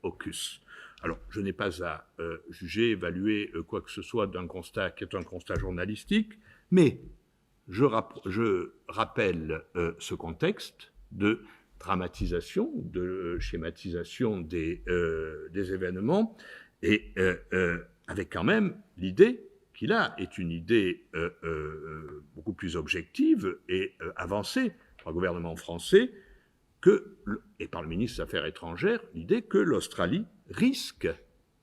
AUKUS. Alors, je n'ai pas à juger, évaluer quoi que ce soit d'un constat qui est un constat journalistique, mais je rappelle ce contexte de dramatisation, de schématisation des événements, et avec quand même l'idée qu'il a, est une idée beaucoup plus objective et avancée par le gouvernement français, et par le ministre des Affaires étrangères, l'idée que l'Australie risque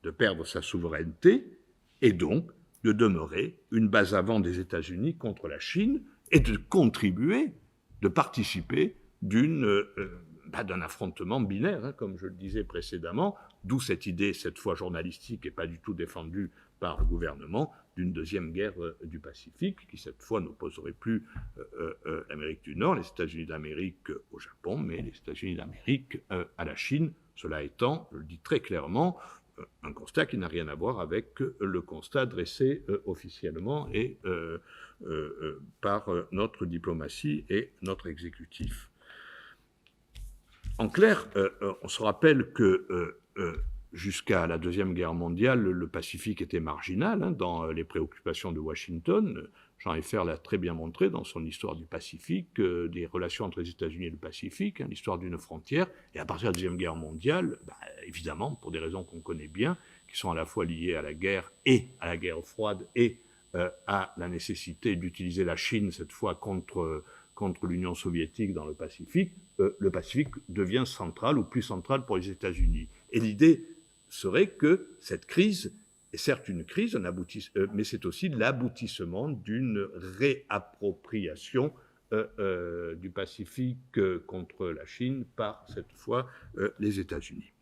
de perdre sa souveraineté et donc de demeurer une base avant des États-Unis contre la Chine et de contribuer, de participer d'un affrontement binaire, comme je le disais précédemment, d'où cette idée, cette fois journalistique et pas du tout défendue par le gouvernement, d'une deuxième guerre du Pacifique, qui cette fois n'opposerait plus l'Amérique du Nord, les États-Unis d'Amérique au Japon, mais les États-Unis d'Amérique à la Chine, cela étant, je le dis très clairement, un constat qui n'a rien à voir avec le constat dressé officiellement et par notre diplomatie et notre exécutif. En clair, on se rappelle que jusqu'à la Deuxième Guerre mondiale, le Pacifique était marginal dans les préoccupations de Washington. Jean Eifer l'a très bien montré dans son Histoire du Pacifique, des relations entre les États-Unis et le Pacifique, l'histoire d'une frontière. Et à partir de la Deuxième Guerre mondiale, évidemment, pour des raisons qu'on connaît bien, qui sont à la fois liées à la guerre et à la guerre froide et à la nécessité d'utiliser la Chine, cette fois contre l'Union soviétique dans le Pacifique devient central ou plus central pour les États-Unis. Et l'idée serait que cette crise est certes une crise, mais c'est aussi l'aboutissement d'une réappropriation du Pacifique contre la Chine par, cette fois, les États-Unis.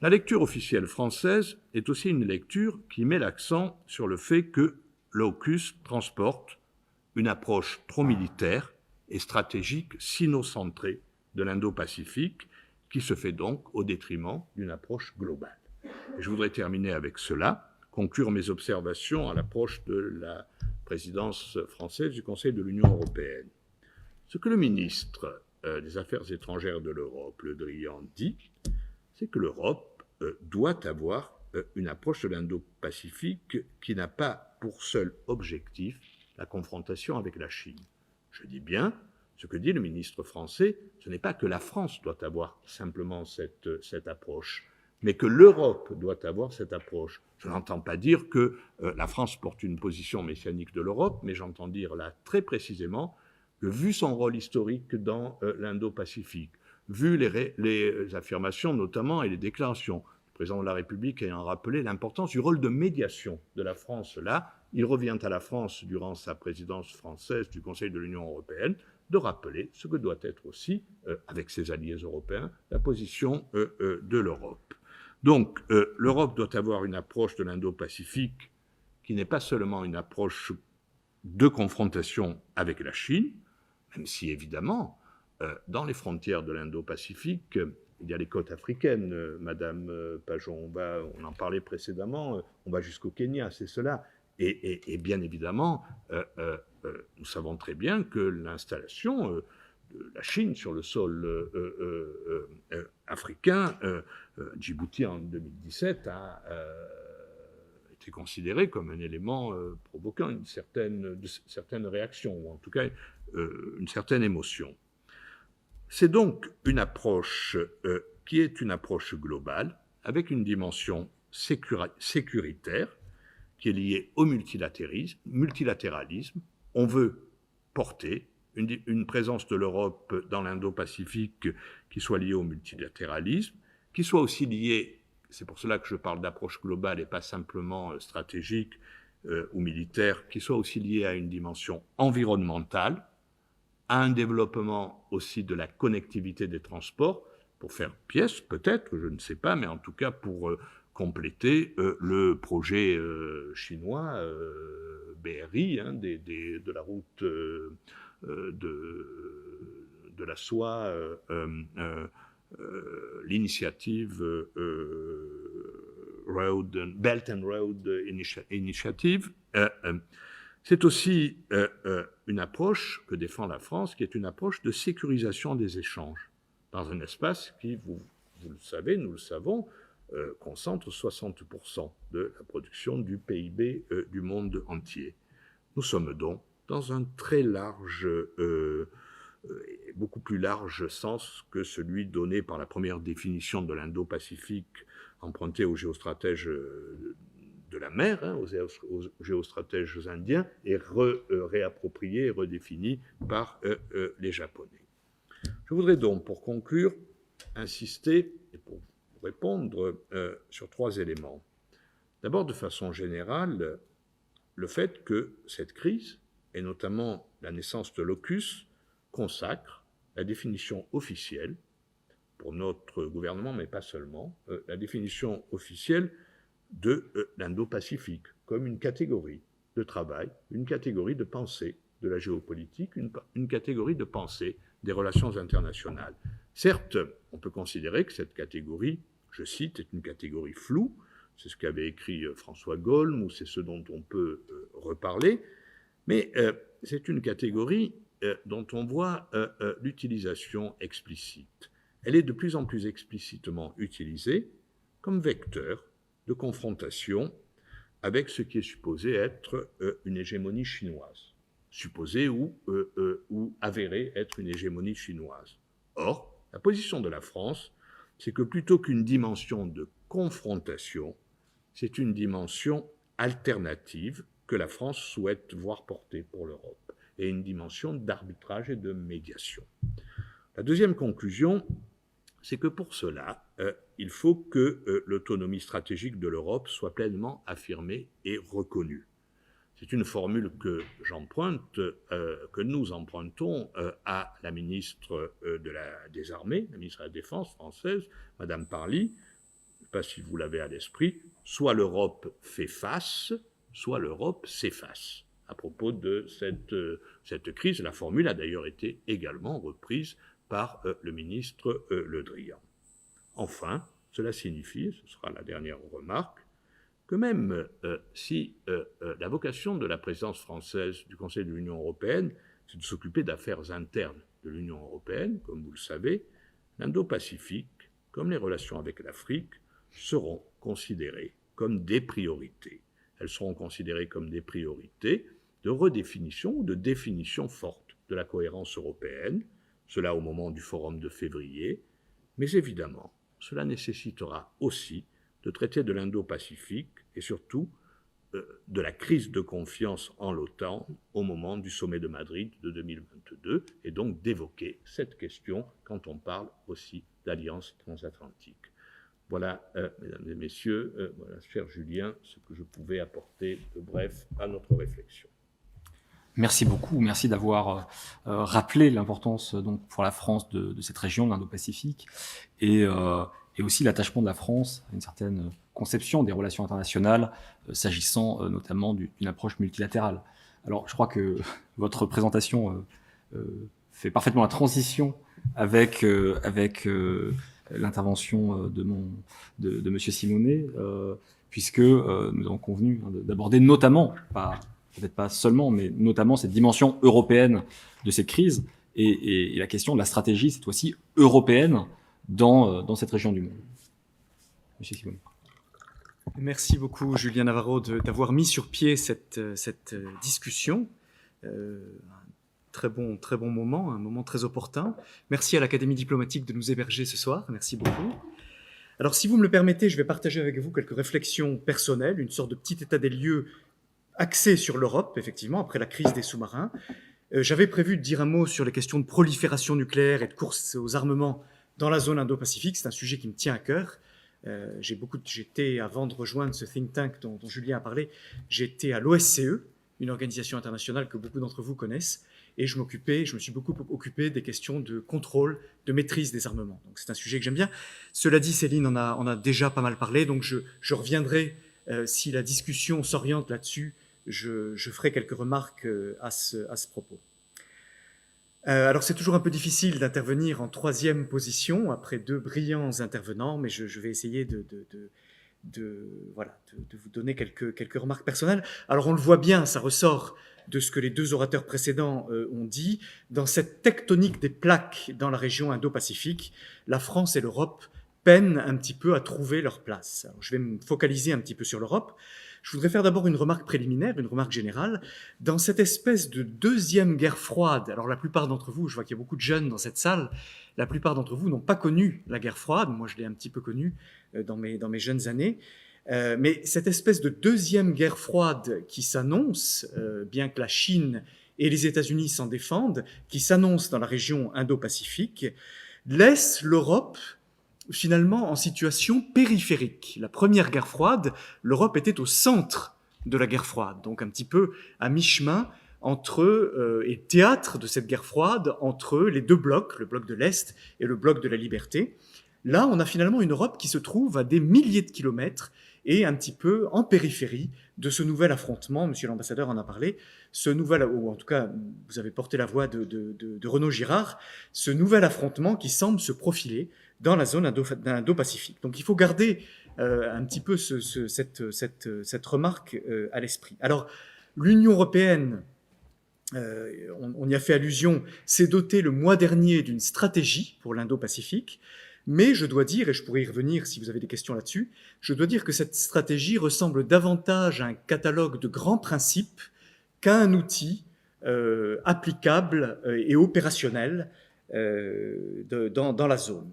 La lecture officielle française est aussi une lecture qui met l'accent sur le fait que l'AUKUS transporte une approche trop militaire et stratégique sino-centrée de l'Indo-Pacifique, qui se fait donc au détriment d'une approche globale. Et je voudrais terminer avec cela, conclure mes observations à l'approche de la présidence française du Conseil de l'Union européenne. Ce que le ministre des Affaires étrangères de l'Europe, Le Drian, dit, c'est que l'Europe doit avoir une approche de l'Indo-Pacifique qui n'a pas pour seul objectif la confrontation avec la Chine. Je dis bien, ce que dit le ministre français, ce n'est pas que la France doit avoir simplement cette approche, mais que l'Europe doit avoir cette approche. Je n'entends pas dire que la France porte une position messianique de l'Europe, mais j'entends dire là très précisément que vu son rôle historique dans l'Indo-Pacifique, vu les affirmations notamment et les déclarations du président de la République ayant rappelé l'importance du rôle de médiation de la France là, il revient à la France, durant sa présidence française du Conseil de l'Union européenne, de rappeler ce que doit être aussi, avec ses alliés européens, la position de l'Europe. Donc, l'Europe doit avoir une approche de l'Indo-Pacifique qui n'est pas seulement une approche de confrontation avec la Chine, même si, évidemment, dans les frontières de l'Indo-Pacifique, il y a les côtes africaines, Madame Pajon, on en parlait précédemment, on va jusqu'au Kenya, c'est cela. Et bien évidemment, nous savons très bien que l'installation de la Chine sur le sol africain, Djibouti en 2017, a été considérée comme un élément provoquant une certaine réaction, ou en tout cas une certaine émotion. C'est donc une approche qui est une approche globale, avec une dimension sécuritaire, qui est liée au multilatéralisme. On veut porter une présence de l'Europe dans l'Indo-Pacifique qui soit liée au multilatéralisme, qui soit aussi liée, c'est pour cela que je parle d'approche globale et pas simplement stratégique ou militaire, qui soit aussi liée à une dimension environnementale, à un développement aussi de la connectivité des transports, pour faire pièce peut-être, je ne sais pas, mais en tout cas pour compléter le projet chinois BRI, de la route de la soie, l'initiative Belt and Road Initiative. C'est aussi une approche que défend la France, qui est une approche de sécurisation des échanges, dans un espace qui, vous le savez, nous le savons, concentre 60% de la production du PIB du monde entier. Nous sommes donc dans un très large, beaucoup plus large sens que celui donné par la première définition de l'Indo-Pacifique empruntée aux géostratèges de la mer, aux géostratèges indiens, et réapproprié et redéfini par les Japonais. Je voudrais donc, pour conclure, insister, et pour répondre sur 3 éléments. D'abord, de façon générale, le fait que cette crise, et notamment la naissance de l'AUKUS, consacre la définition officielle, pour notre gouvernement, mais pas seulement, la définition officielle de l'Indo-Pacifique comme une catégorie de travail, une catégorie de pensée de la géopolitique, une catégorie de pensée des relations internationales. Certes, on peut considérer que cette catégorie, je cite, est une catégorie floue, c'est ce qu'avait écrit François Gollm, ou c'est ce dont on peut reparler, mais c'est une catégorie dont on voit l'utilisation explicite. Elle est de plus en plus explicitement utilisée comme vecteur de confrontation avec ce qui est supposé être une hégémonie chinoise, supposée ou avérée être une hégémonie chinoise. Or, la position de la France, c'est que plutôt qu'une dimension de confrontation, c'est une dimension alternative que la France souhaite voir porter pour l'Europe, et une dimension d'arbitrage et de médiation. La deuxième conclusion, c'est que pour cela, il faut que l'autonomie stratégique de l'Europe soit pleinement affirmée et reconnue. C'est une formule que nous empruntons à la ministre des Armées, la ministre de la Défense française, Madame Parly. Je ne sais pas si vous l'avez à l'esprit. Soit l'Europe fait face, soit l'Europe s'efface. À propos de cette crise, la formule a d'ailleurs été également reprise par le ministre Le Drian. Enfin, cela signifie, ce sera la dernière remarque, que même si la vocation de la présidence française du Conseil de l'Union européenne, c'est de s'occuper d'affaires internes de l'Union européenne, comme vous le savez, l'Indo-Pacifique, comme les relations avec l'Afrique, seront considérées comme des priorités. Elles seront considérées comme des priorités de redéfinition ou de définition forte de la cohérence européenne, cela au moment du forum de février, mais évidemment, cela nécessitera aussi de traiter de l'Indo-Pacifique et surtout de la crise de confiance en l'OTAN au moment du sommet de Madrid de 2022, et donc d'évoquer cette question quand on parle aussi d'alliance transatlantique. Voilà, mesdames et messieurs, voilà, cher Julien, ce que je pouvais apporter de bref à notre réflexion. Merci beaucoup, merci d'avoir rappelé l'importance donc pour la France de cette région, de l'Indo-Pacifique, et aussi l'attachement de la France à une certaine conception des relations internationales, s'agissant notamment d'une approche multilatérale. Alors, je crois que votre présentation fait parfaitement la transition avec l'intervention de Monsieur Simonet. puisque nous avons convenu d'aborder notamment, peut-être pas seulement, mais notamment cette dimension européenne de cette crise et la question de la stratégie, cette fois-ci européenne, dans cette région du monde. Monsieur Sibony. Merci beaucoup, Julien Navarro, d'avoir mis sur pied cette discussion. Très bon moment, un moment très opportun. Merci à l'Académie diplomatique de nous héberger ce soir. Merci beaucoup. Alors, si vous me le permettez, je vais partager avec vous quelques réflexions personnelles, une sorte de petit état des lieux axé sur l'Europe, effectivement, après la crise des sous-marins. J'avais prévu de dire un mot sur les questions de prolifération nucléaire et de course aux armements dans la zone Indo-Pacifique. C'est un sujet qui me tient à cœur. J'étais, avant de rejoindre ce think tank dont Julien a parlé, j'étais à l'OSCE, une organisation internationale que beaucoup d'entre vous connaissent, et je me suis beaucoup occupé des questions de contrôle, de maîtrise des armements. Donc c'est un sujet que j'aime bien. Cela dit, Céline en a déjà pas mal parlé, donc je reviendrai, si la discussion s'oriente là-dessus, je ferai quelques remarques à ce propos. Alors c'est toujours un peu difficile d'intervenir en troisième position après deux brillants intervenants, mais je vais essayer de vous donner quelques remarques personnelles. Alors on le voit bien, ça ressort de ce que les deux orateurs précédents ont dit. Dans cette tectonique des plaques dans la région Indo-Pacifique, la France et l'Europe peinent un petit peu à trouver leur place. Alors, je vais me focaliser un petit peu sur l'Europe. Je voudrais faire d'abord une remarque préliminaire, une remarque générale. Dans cette espèce de deuxième guerre froide, alors la plupart d'entre vous, je vois qu'il y a beaucoup de jeunes dans cette salle, la plupart d'entre vous n'ont pas connu la guerre froide. Moi, je l'ai un petit peu connue dans mes jeunes années. Mais cette espèce de deuxième guerre froide qui s'annonce, bien que la Chine et les États-Unis s'en défendent, qui s'annonce dans la région Indo-Pacifique, laisse l'Europe finalement en situation périphérique. La première guerre froide, l'Europe était au centre de la guerre froide, donc un petit peu à mi-chemin et théâtre de cette guerre froide entre les deux blocs, le bloc de l'Est et le bloc de la liberté. Là, on a finalement une Europe qui se trouve à des milliers de kilomètres et un petit peu en périphérie de ce nouvel affrontement. Monsieur l'ambassadeur en a parlé, ou en tout cas, vous avez porté la voix de Renaud Girard, ce nouvel affrontement qui semble se profiler dans la zone Indo-Pacifique. Donc il faut garder un petit peu cette remarque à l'esprit. Alors, l'Union européenne, on y a fait allusion, s'est dotée le mois dernier d'une stratégie pour l'Indo-Pacifique, mais je dois dire, et je pourrais y revenir si vous avez des questions là-dessus, je dois dire que cette stratégie ressemble davantage à un catalogue de grands principes qu'à un outil applicable et opérationnel dans la zone.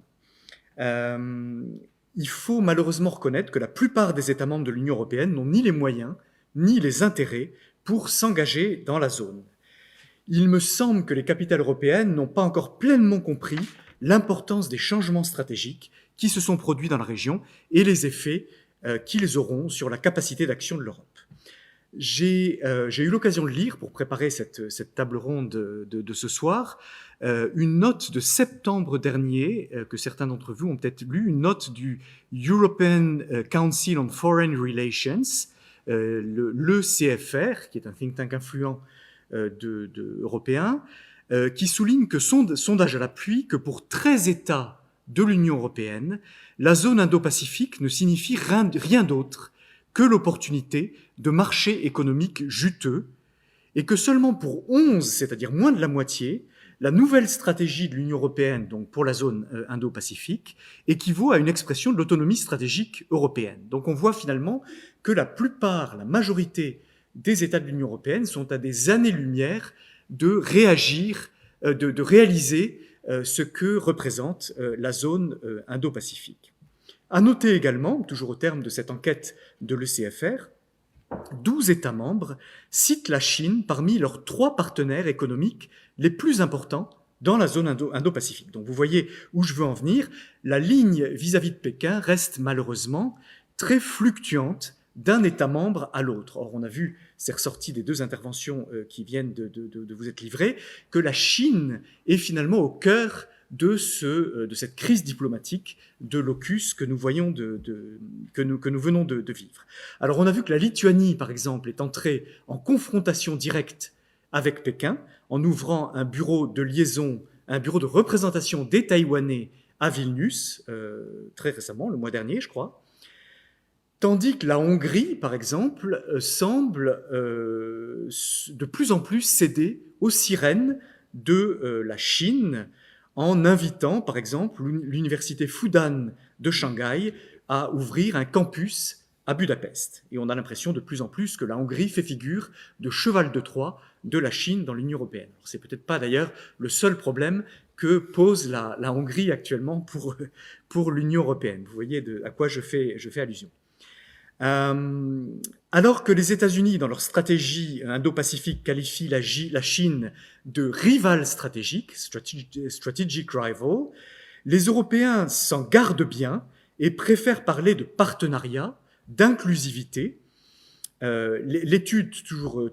Il faut malheureusement reconnaître que la plupart des États membres de l'Union européenne n'ont ni les moyens ni les intérêts pour s'engager dans la zone. Il me semble que les capitales européennes n'ont pas encore pleinement compris l'importance des changements stratégiques qui se sont produits dans la région et les effets qu'ils auront sur la capacité d'action de l'Europe. J'ai eu l'occasion de lire, pour préparer cette table ronde de ce soir, une note de septembre dernier, que certains d'entre vous ont peut-être lu, une note du European Council on Foreign Relations, l'ECFR, qui est un think tank influent européen, qui souligne que sondage à l'appui que pour 13 États de l'Union européenne, la zone Indo-Pacifique ne signifie rien d'autre que l'opportunité de marchés économiques juteux, et que seulement pour 11, c'est-à-dire moins de la moitié, la nouvelle stratégie de l'Union européenne, donc pour la zone Indo-Pacifique, équivaut à une expression de l'autonomie stratégique européenne. Donc on voit finalement que la majorité des États de l'Union européenne sont à des années-lumière de réagir, de réaliser ce que représente la zone Indo-Pacifique. À noter également, toujours au terme de cette enquête de l'ECFR, 12 États membres citent la Chine parmi leurs 3 partenaires économiques les plus importants dans la zone Indo-Pacifique. Donc vous voyez où je veux en venir. La ligne vis-à-vis de Pékin reste malheureusement très fluctuante d'un État membre à l'autre. Or, on a vu, c'est ressorti des 2 interventions qui viennent de vous être livrées, que la Chine est finalement au cœur de cette crise diplomatique de l'AUKUS que nous venons de vivre. Alors, on a vu que la Lituanie, par exemple, est entrée en confrontation directe avec Pékin en ouvrant un bureau de liaison, un bureau de représentation des Taïwanais à Vilnius, très récemment, le mois dernier, je crois. tandis que la Hongrie, par exemple, semble de plus en plus céder aux sirènes de la Chine, en invitant, par exemple, l'université Fudan de Shanghai à ouvrir un campus à Budapest. Et on a l'impression de plus en plus que la Hongrie fait figure de cheval de Troie de la Chine dans l'Union européenne. C'est peut-être pas d'ailleurs le seul problème que pose la Hongrie actuellement pour l'Union européenne. Vous voyez à quoi je fais allusion. Alors que les États-Unis, dans leur stratégie indo-pacifique, qualifient la Chine de rival stratégique, strategic rival, les Européens s'en gardent bien et préfèrent parler de partenariat, d'inclusivité. L'étude,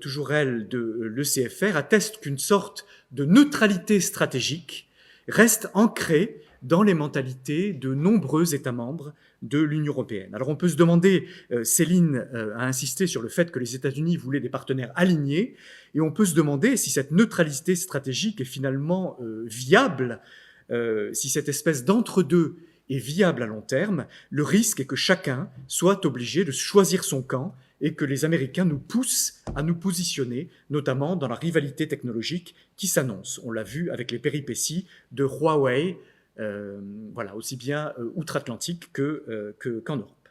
toujours elle, de l'ECFR atteste qu'une sorte de neutralité stratégique reste ancrée dans les mentalités de nombreux États membres de l'Union européenne. Alors on peut se demander, Céline a insisté sur le fait que les États-Unis voulaient des partenaires alignés, et on peut se demander si cette neutralité stratégique est finalement viable, si cette espèce d'entre-deux est viable à long terme. Le risque est que chacun soit obligé de choisir son camp et que les Américains nous poussent à nous positionner, notamment dans la rivalité technologique qui s'annonce. On l'a vu avec les péripéties de Huawei, voilà, aussi bien outre-Atlantique qu'en Europe.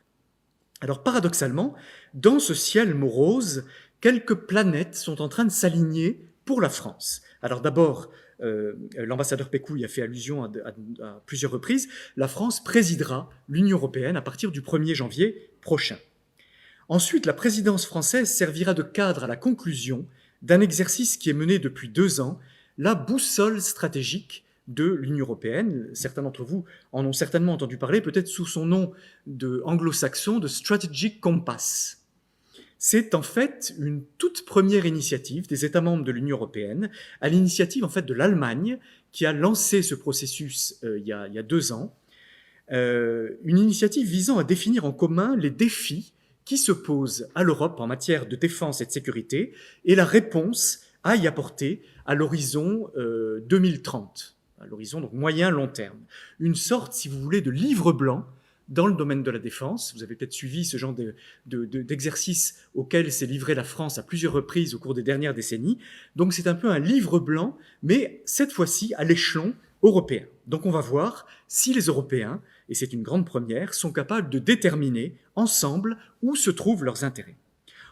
Alors paradoxalement, dans ce ciel morose, quelques planètes sont en train de s'aligner pour la France. Alors d'abord, l'ambassadeur Pécou y a fait allusion à plusieurs reprises, la France présidera l'Union européenne à partir du 1er janvier prochain. Ensuite, la présidence française servira de cadre à la conclusion d'un exercice qui est mené depuis 2 ans, la boussole stratégique de l'Union européenne. Certains d'entre vous en ont certainement entendu parler, peut-être sous son nom anglo-saxon de Strategic Compass. C'est en fait une toute première initiative des États membres de l'Union européenne, à l'initiative en fait de l'Allemagne, qui a lancé ce processus il y a 2 ans. Une initiative visant à définir en commun les défis qui se posent à l'Europe en matière de défense et de sécurité, et la réponse à y apporter à l'horizon 2030, à l'horizon donc moyen-long terme. Une sorte, si vous voulez, de livre blanc dans le domaine de la défense. Vous avez peut-être suivi ce genre d'exercice auquel s'est livrée la France à plusieurs reprises au cours des dernières décennies. Donc c'est un peu un livre blanc, mais cette fois-ci à l'échelon européen. Donc on va voir si les Européens, et c'est une grande première, sont capables de déterminer ensemble où se trouvent leurs intérêts.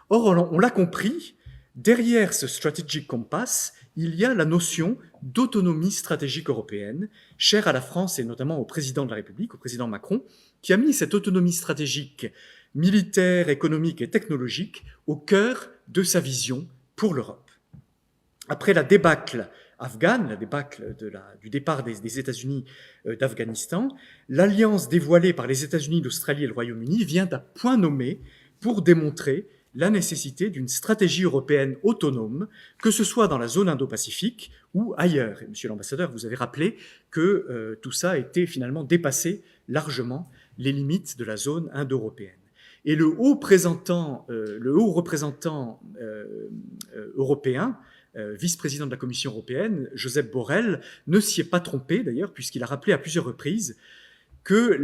Or, on l'a compris, derrière ce Strategic Compass, il y a la notion d'autonomie stratégique européenne, chère à la France et notamment au président de la République, au président Macron, qui a mis cette autonomie stratégique militaire, économique et technologique au cœur de sa vision pour l'Europe. Après la débâcle afghane, la débâcle du départ des États-Unis d'Afghanistan, l'alliance dévoilée par les États-Unis, l'Australie et le Royaume-Uni vient à point nommé pour démontrer la nécessité d'une stratégie européenne autonome, que ce soit dans la zone Indo-Pacifique ou ailleurs. Et monsieur l'ambassadeur, vous avez rappelé que tout ça était finalement dépassé largement les limites de la zone indo-européenne. Et le haut représentant européen, vice-président de la Commission européenne, Josep Borrell, ne s'y est pas trompé d'ailleurs, puisqu'il a rappelé à plusieurs reprises que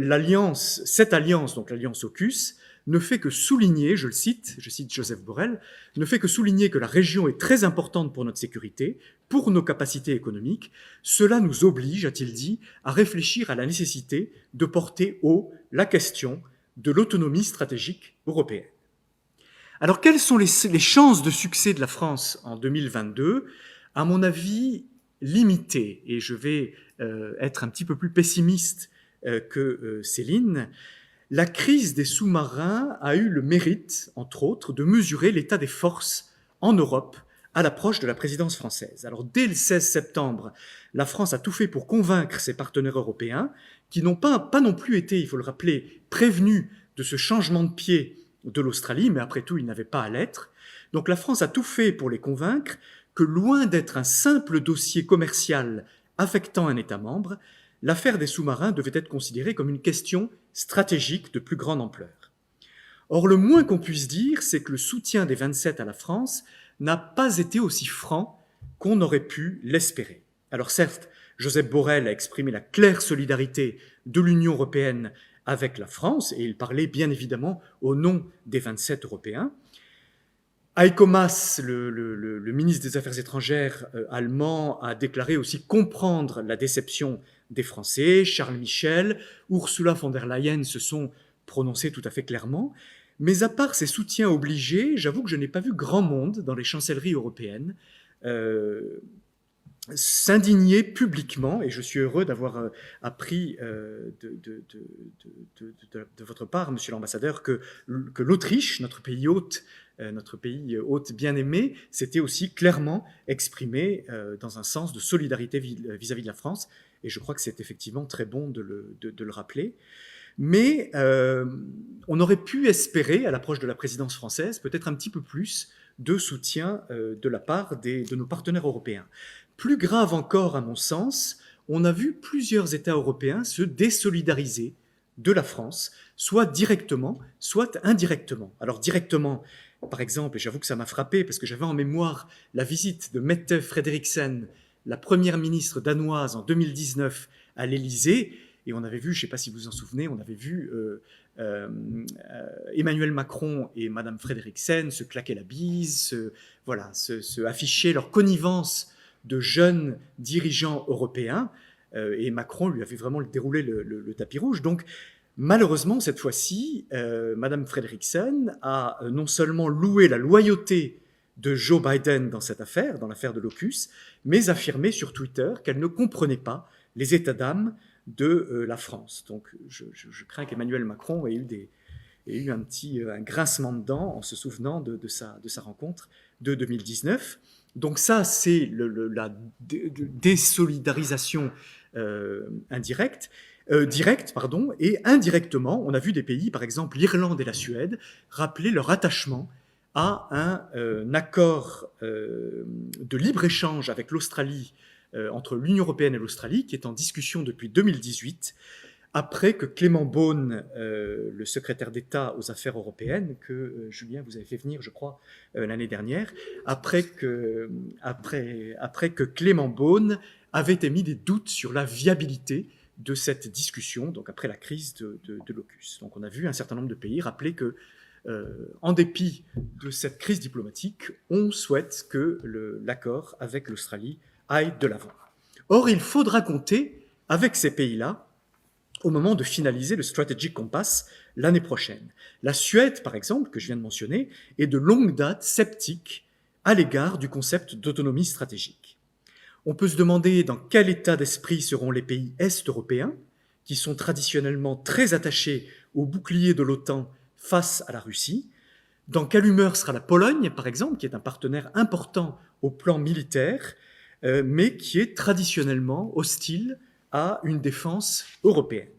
cette alliance, donc l'alliance AUKUS, ne fait que souligner, je cite Joseph Borrell, ne fait que souligner que la région est très importante pour notre sécurité, pour nos capacités économiques. Cela nous oblige, a-t-il dit, à réfléchir à la nécessité de porter haut la question de l'autonomie stratégique européenne. Alors, quelles sont les chances de succès de la France en 2022 ? À mon avis, limitées. Et je vais être un petit peu plus pessimiste que Céline. La crise des sous-marins a eu le mérite, entre autres, de mesurer l'état des forces en Europe à l'approche de la présidence française. Alors, dès le 16 septembre, la France a tout fait pour convaincre ses partenaires européens, qui n'ont pas non plus été, il faut le rappeler, prévenus de ce changement de pied de l'Australie, mais après tout, ils n'avaient pas à l'être. Donc la France a tout fait pour les convaincre que, loin d'être un simple dossier commercial affectant un État membre, l'affaire des sous-marins devait être considérée comme une question stratégique de plus grande ampleur. Or, le moins qu'on puisse dire, c'est que le soutien des 27 à la France n'a pas été aussi franc qu'on aurait pu l'espérer. Alors certes, Josep Borrell a exprimé la claire solidarité de l'Union européenne avec la France, et il parlait bien évidemment au nom des 27 Européens. Heiko Maas, le ministre des Affaires étrangères allemand, a déclaré aussi comprendre la déception des Français. Charles Michel, Ursula von der Leyen se sont prononcés tout à fait clairement. Mais à part ces soutiens obligés, j'avoue que je n'ai pas vu grand monde dans les chancelleries européennes s'indigner publiquement, et je suis heureux d'avoir appris de votre part, monsieur l'ambassadeur, que l'Autriche, notre pays hôte bien aimé, s'était aussi clairement exprimé dans un sens de solidarité vis-à-vis de la France, et je crois que c'est effectivement très bon de le rappeler. Mais on aurait pu espérer, à l'approche de la présidence française, peut-être un petit peu plus de soutien de la part de nos partenaires européens. Plus grave encore, à mon sens, on a vu plusieurs États européens se désolidariser de la France, soit directement, soit indirectement. Alors directement, par exemple, et j'avoue que ça m'a frappé parce que j'avais en mémoire la visite de Mette Frederiksen, la première ministre danoise en 2019 à l'Élysée, et on avait vu, je ne sais pas si vous vous en souvenez, on avait vu Emmanuel Macron et Madame Frederiksen se claquer la bise, se afficher leur connivence de jeunes dirigeants européens, et Macron lui avait vraiment déroulé le tapis rouge. Donc, malheureusement, cette fois-ci, Madame Frederiksen a non seulement loué la loyauté de Joe Biden dans cette affaire, dans l'affaire de l'AUKUS, mais affirmé sur Twitter qu'elle ne comprenait pas les états d'âme de la France. Donc, je crains qu'Emmanuel Macron ait eu un grincement de dents en se souvenant de sa rencontre de 2019. Donc ça, c'est la désolidarisation directe, et indirectement, on a vu des pays, par exemple l'Irlande et la Suède, rappeler leur attachement à un accord de libre-échange avec l'Australie, entre l'Union européenne et l'Australie, qui est en discussion depuis 2018, après que Clément Beaune, le secrétaire d'État aux affaires européennes, que Julien, vous avez fait venir, je crois, l'année dernière, après que Clément Beaune avait émis des doutes sur la viabilité de cette discussion, donc après la crise de l'AUKUS. Donc on a vu un certain nombre de pays rappeler que, en dépit de cette crise diplomatique, on souhaite que l'accord avec l'Australie aille de l'avant. Or, il faudra compter avec ces pays-là au moment de finaliser le Strategic Compass l'année prochaine. La Suède, par exemple, que je viens de mentionner, est de longue date sceptique à l'égard du concept d'autonomie stratégique. On peut se demander dans quel état d'esprit seront les pays est-européens, qui sont traditionnellement très attachés au bouclier de l'OTAN face à la Russie. Dans quelle humeur sera la Pologne, par exemple, qui est un partenaire important au plan militaire, mais qui est traditionnellement hostile à une défense européenne.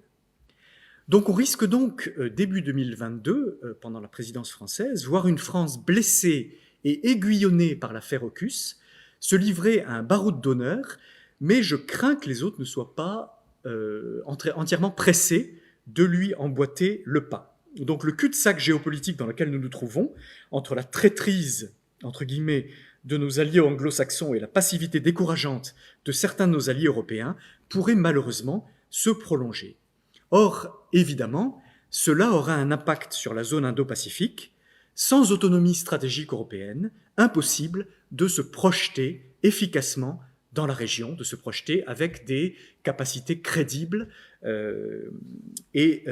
Donc on risque donc, début 2022, pendant la présidence française, voir une France blessée et aiguillonnée par l'affaire AUKUS, se livrer à un baroud d'honneur, mais je crains que les autres ne soient pas entièrement pressés de lui emboîter le pas. Donc le cul-de-sac géopolitique dans lequel nous nous trouvons, entre la traîtrise, entre guillemets, de nos alliés anglo-saxons et la passivité décourageante de certains de nos alliés européens, pourrait malheureusement se prolonger. Or, évidemment, cela aura un impact sur la zone Indo-Pacifique. Sans autonomie stratégique européenne, impossible de se projeter efficacement dans la région, de se projeter avec des capacités crédibles. Et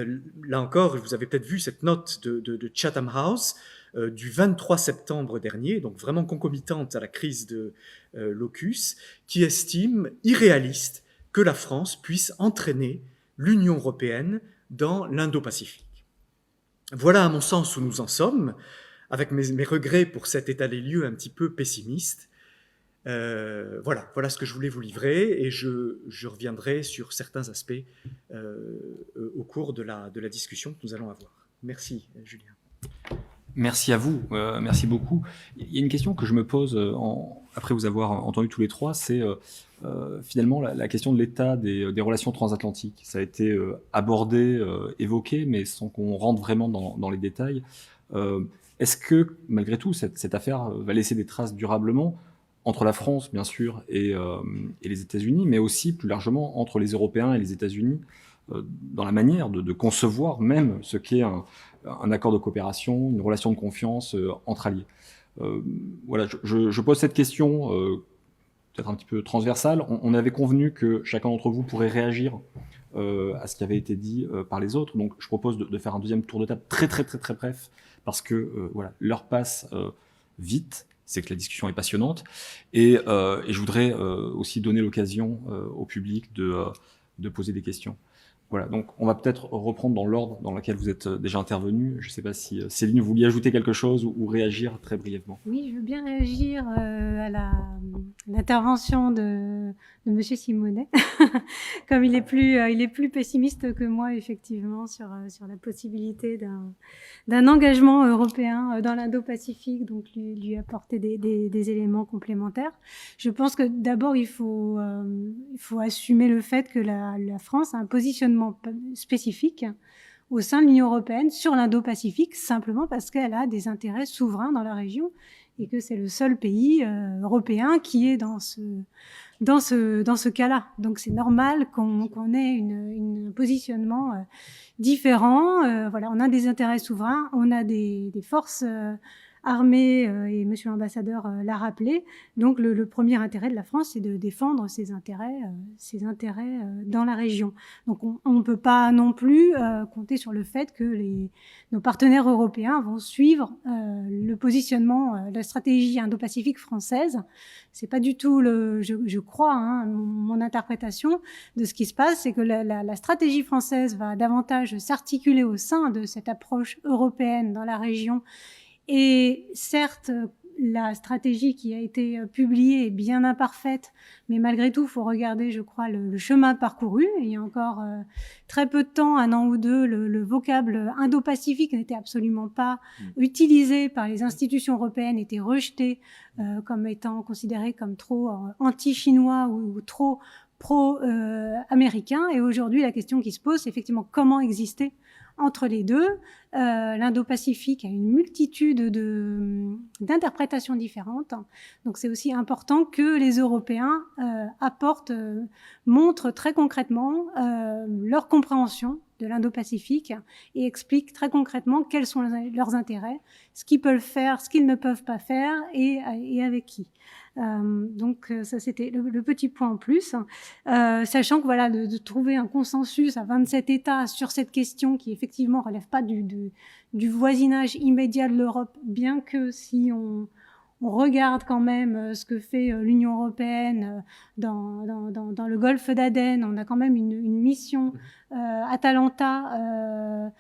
là encore, vous avez peut-être vu cette note de Chatham House du 23 septembre dernier, donc vraiment concomitante à la crise de l'AUKUS, qui estime irréaliste que la France puisse entraîner l'Union européenne dans l'Indo-Pacifique. Voilà à mon sens où nous en sommes, avec mes regrets pour cet état des lieux un petit peu pessimiste. Voilà ce que je voulais vous livrer, et je reviendrai sur certains aspects au cours de la discussion que nous allons avoir. Merci, Julien. Merci à vous, merci beaucoup. Il y a une question que je me pose après vous avoir entendu tous les trois, c'est finalement la question de l'état des relations transatlantiques. Ça a été abordé, évoqué, mais sans qu'on rentre vraiment dans les détails. Est-ce que, malgré tout, cette affaire va laisser des traces durablement entre la France, bien sûr, et les États-Unis, mais aussi plus largement entre les Européens et les États-Unis, dans la manière de concevoir même ce qu'est un accord de coopération, une relation de confiance entre alliés. Voilà, je pose cette question peut-être un petit peu transversale. On avait convenu que chacun d'entre vous pourrait réagir à ce qui avait été dit par les autres. Donc je propose de faire un deuxième tour de table très bref, parce que voilà, l'heure passe vite, c'est que la discussion est passionnante, et je voudrais aussi donner l'occasion au public de poser des questions. Voilà, donc on va peut-être reprendre dans l'ordre dans lequel vous êtes déjà intervenu. Je ne sais pas si Céline, vous vouliez ajouter quelque chose ou réagir très brièvement. Oui, je veux bien réagir à l'intervention de Monsieur Simonet. Comme il est plus pessimiste que moi, effectivement, sur la possibilité d'un engagement européen dans l'Indo-Pacifique, donc lui apporter des éléments complémentaires. Je pense que d'abord, il faut assumer le fait que la France a un positionnement spécifique au sein de l'Union européenne sur l'Indo-Pacifique, simplement parce qu'elle a des intérêts souverains dans la région et que c'est le seul pays européen qui est dans ce cas-là. Donc c'est normal qu'on ait un positionnement différent. Voilà, on a des intérêts souverains, on a des forces armée, et Monsieur l'ambassadeur l'a rappelé. Donc le premier intérêt de la France, c'est de défendre ses intérêts dans la région. Donc on ne peut pas non plus compter sur le fait que nos partenaires européens vont suivre le positionnement, la stratégie indo-pacifique française. C'est pas du tout je crois, mon interprétation de ce qui se passe, c'est que la stratégie française va davantage s'articuler au sein de cette approche européenne dans la région. Et certes, la stratégie qui a été publiée est bien imparfaite, mais malgré tout, il faut regarder, je crois, le chemin parcouru. Il y a encore très peu de temps, 1 an ou 2, le vocable Indo-Pacifique n'était absolument pas utilisé par les institutions européennes, était rejeté comme étant considéré comme trop anti-chinois ou trop pro-américain. Et aujourd'hui, la question qui se pose, c'est effectivement comment exister entre les deux. L'Indo-Pacifique a une multitude d'interprétations différentes. Donc c'est aussi important que les Européens montrent très concrètement leur compréhension de l'Indo-Pacifique et expliquent très concrètement quels sont leurs intérêts, ce qu'ils peuvent faire, ce qu'ils ne peuvent pas faire et avec qui. Donc ça c'était le petit point en plus, sachant que voilà, de trouver un consensus à 27 États sur cette question qui effectivement relève pas du voisinage immédiat de l'Europe, bien que si on regarde quand même ce que fait l'Union européenne dans le golfe d'Aden, on a quand même une mission Atalanta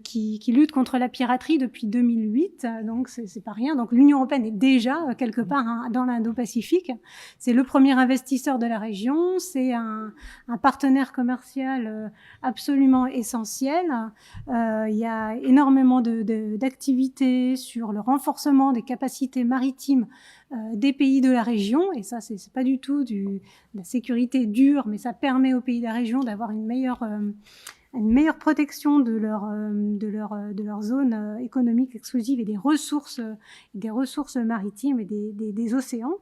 qui lutte contre la piraterie depuis 2008, donc c'est pas rien. Donc l'Union européenne est déjà quelque part dans l'Indo-Pacifique. C'est le premier investisseur de la région, c'est un partenaire commercial absolument essentiel. Il y a énormément d'activités sur le renforcement des capacités maritimes des pays de la région, et ça c'est pas du tout de la sécurité dure, mais ça permet aux pays de la région d'avoir une meilleure protection de leur zone économique exclusive et des ressources maritimes et des océans.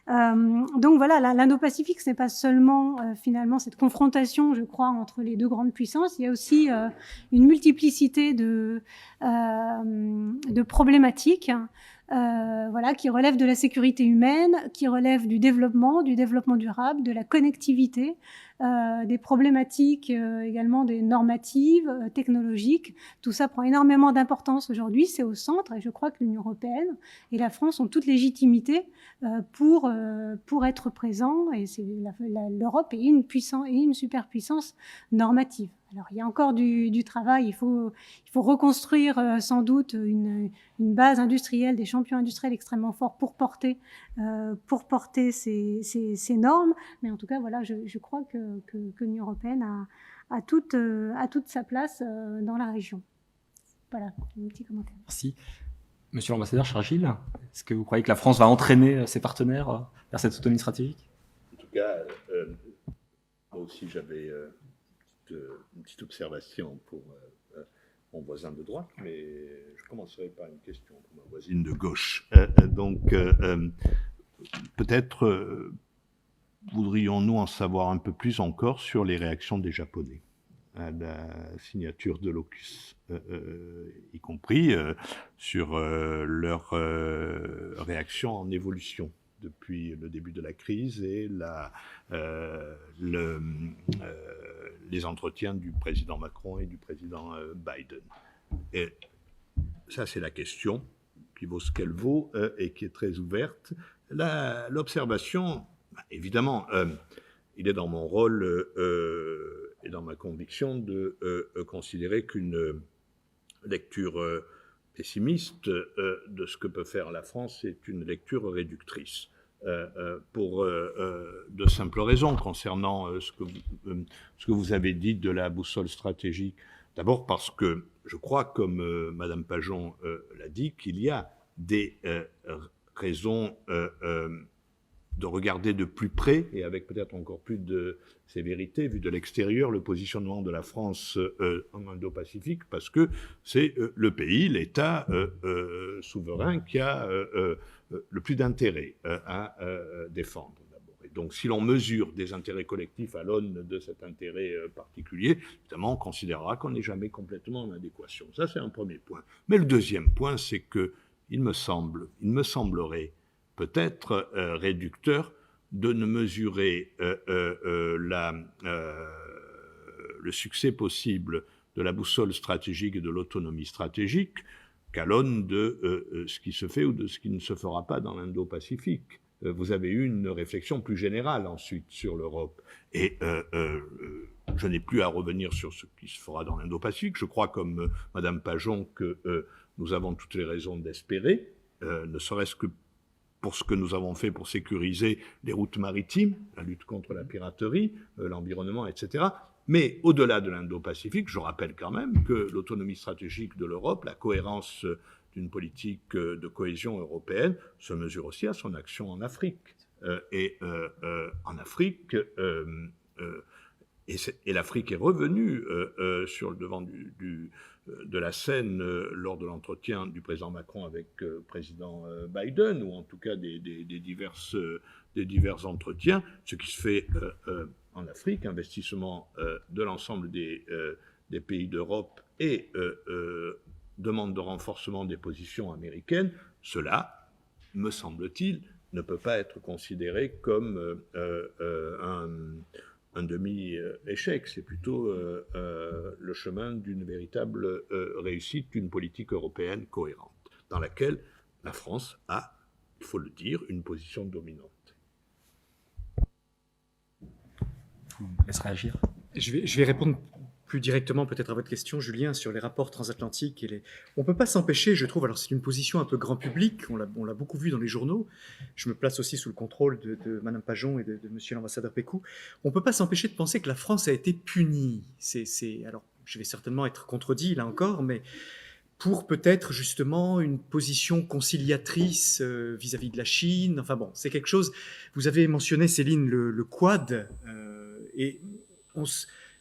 Donc voilà, l'Indo-Pacifique, ce n'est pas seulement finalement cette confrontation, je crois, entre les deux grandes puissances. Il y a aussi une multiplicité de problématiques. Voilà, qui relèvent de la sécurité humaine, qui relèvent du développement durable, de la connectivité, des problématiques également des normatives, technologiques. Tout ça prend énormément d'importance aujourd'hui, c'est au centre, et je crois que l'Union européenne et la France ont toute légitimité pour être présents, et l'Europe est une superpuissance normative. Alors il y a encore du travail, il faut reconstruire sans doute une base industrielle, des champions industriels extrêmement forts pour porter ces normes, mais en tout cas voilà, je crois que l'Union européenne a toute sa place dans la région. Voilà, un petit commentaire. Merci. Monsieur l'ambassadeur, cher Gilles, est-ce que vous croyez que la France va entraîner ses partenaires vers cette autonomie stratégique? En tout cas, moi aussi j'avais une petite observation pour mon voisin de droite, mais je commencerai par une question pour ma voisine de gauche. Peut-être voudrions-nous en savoir un peu plus encore sur les réactions des Japonais. à la signature de l'AUKUS, y compris sur leur réaction en évolution depuis le début de la crise et les entretiens du président Macron et du président Biden. Et ça, c'est la question qui vaut ce qu'elle vaut et qui est très ouverte. L'observation, évidemment, il est dans mon rôle et dans ma conviction de considérer qu'une lecture pessimiste de ce que peut faire la France est une lecture réductrice. Pour de simples raisons concernant ce que vous avez dit de la boussole stratégique. D'abord parce que je crois, comme Madame Pajon l'a dit, qu'il y a des raisons de regarder de plus près, et avec peut-être encore plus de sévérité, vu de l'extérieur, le positionnement de la France en Indo-Pacifique, parce que c'est le pays, l'État souverain qui a le plus d'intérêt à défendre. Et donc, si l'on mesure des intérêts collectifs à l'aune de cet intérêt particulier, évidemment, on considérera qu'on n'est jamais complètement en adéquation. Ça, c'est un premier point. Mais le deuxième point, c'est que il me semblerait peut-être réducteur de ne mesurer le succès possible de la boussole stratégique et de l'autonomie stratégique qu'à l'aune de ce qui se fait ou de ce qui ne se fera pas dans l'Indo-Pacifique. Vous avez eu une réflexion plus générale ensuite sur l'Europe. Et je n'ai plus à revenir sur ce qui se fera dans l'Indo-Pacifique. Je crois, comme Madame Pajon, que nous avons toutes les raisons d'espérer, ne serait-ce que pour ce que nous avons fait pour sécuriser les routes maritimes, la lutte contre la piraterie, l'environnement, etc. Mais au-delà de l'Indo-Pacifique, je rappelle quand même que l'autonomie stratégique de l'Europe, la cohérence d'une politique de cohésion européenne, se mesure aussi à son action en Afrique. En Afrique, et l'Afrique est revenue sur le devant de la scène lors de l'entretien du président Macron avec le président Biden, ou en tout cas des divers entretiens, ce qui se fait en Afrique, investissement de l'ensemble des pays d'Europe et demande de renforcement des positions américaines, cela, me semble-t-il, ne peut pas être considéré comme un demi-échec. C'est plutôt le chemin d'une véritable réussite d'une politique européenne cohérente, dans laquelle la France a, il faut le dire, une position dominante. Laisse réagir. Je vais répondre plus directement peut-être à votre question, Julien, sur les rapports transatlantiques. On ne peut pas s'empêcher, je trouve, alors c'est une position un peu grand public, on l'a beaucoup vu dans les journaux, je me place aussi sous le contrôle de Mme Pajon et de Monsieur l'ambassadeur Pécou, on ne peut pas s'empêcher de penser que la France a été punie. Alors, je vais certainement être contredit là encore, mais pour peut-être justement une position conciliatrice vis-à-vis de la Chine, enfin bon, c'est quelque chose, vous avez mentionné, Céline, le Quad, et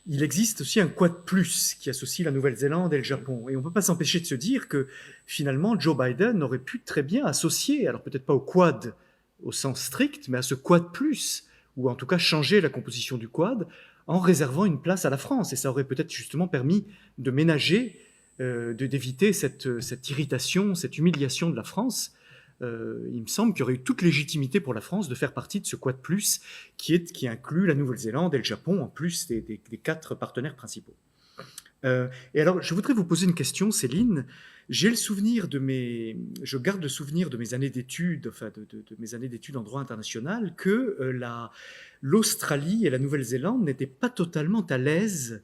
il existe aussi un Quad Plus qui associe la Nouvelle-Zélande et le Japon. Et on ne peut pas s'empêcher de se dire que finalement, Joe Biden aurait pu très bien associer, alors peut-être pas au Quad au sens strict, mais à ce Quad Plus, ou en tout cas changer la composition du Quad en réservant une place à la France. Et ça aurait peut-être justement permis de ménager, d'éviter cette irritation, cette humiliation de la France. Il me semble qu'il y aurait eu toute légitimité pour la France de faire partie de ce Quad Plus qui inclut la Nouvelle-Zélande et le Japon, en plus des 4 partenaires principaux. Et alors, je voudrais vous poser une question, Céline. Je garde le souvenir de mes années d'études, enfin de mes années d'études en droit international, que l'Australie et la Nouvelle-Zélande n'étaient pas totalement à l'aise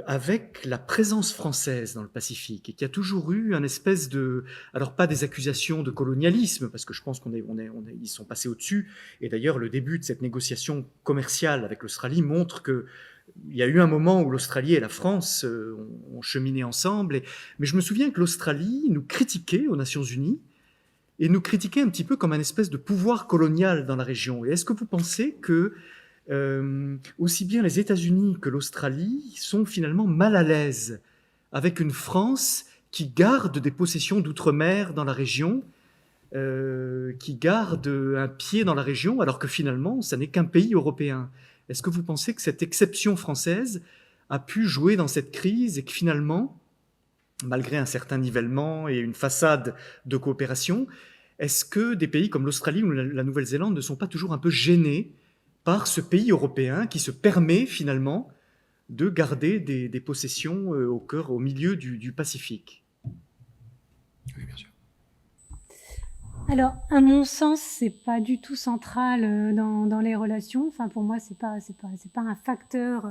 avec la présence française dans le Pacifique, et qu'il y a toujours eu un espèce de... Alors, pas des accusations de colonialisme, parce que je pense ils sont passés au-dessus, et d'ailleurs, le début de cette négociation commerciale avec l'Australie montre qu'il y a eu un moment où l'Australie et la France ont cheminé ensemble, mais je me souviens que l'Australie nous critiquait aux Nations Unies, et nous critiquait un petit peu comme un espèce de pouvoir colonial dans la région. Et est-ce que vous pensez que aussi bien les États-Unis que l'Australie sont finalement mal à l'aise avec une France qui garde des possessions d'outre-mer dans la région, qui garde un pied dans la région, alors que finalement, ça n'est qu'un pays européen? Est-ce que vous pensez que cette exception française a pu jouer dans cette crise et que finalement, malgré un certain nivellement et une façade de coopération, est-ce que des pays comme l'Australie ou la Nouvelle-Zélande ne sont pas toujours un peu gênés par ce pays européen qui se permet finalement de garder des possessions au milieu du Pacifique? Oui, bien sûr. Alors, à mon sens, c'est pas du tout central dans les relations. Enfin, pour moi, c'est pas un facteur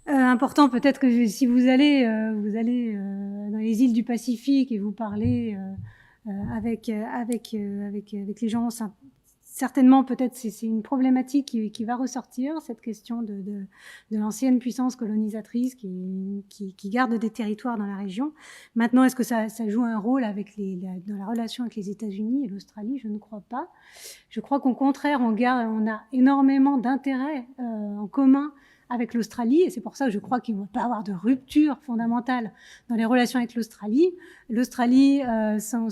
important. Peut-être que si vous allez dans les îles du Pacifique et vous parlez avec les gens, certainement, peut-être, c'est une problématique qui va ressortir, cette question de l'ancienne puissance colonisatrice qui garde des territoires dans la région. Maintenant, est-ce que ça joue un rôle dans la relation avec les États-Unis et l'Australie? Je ne crois pas. Je crois qu'au contraire, on a énormément d'intérêts en commun avec l'Australie, et c'est pour ça que je crois qu'il ne va pas avoir de rupture fondamentale dans les relations avec l'Australie. L'Australie, son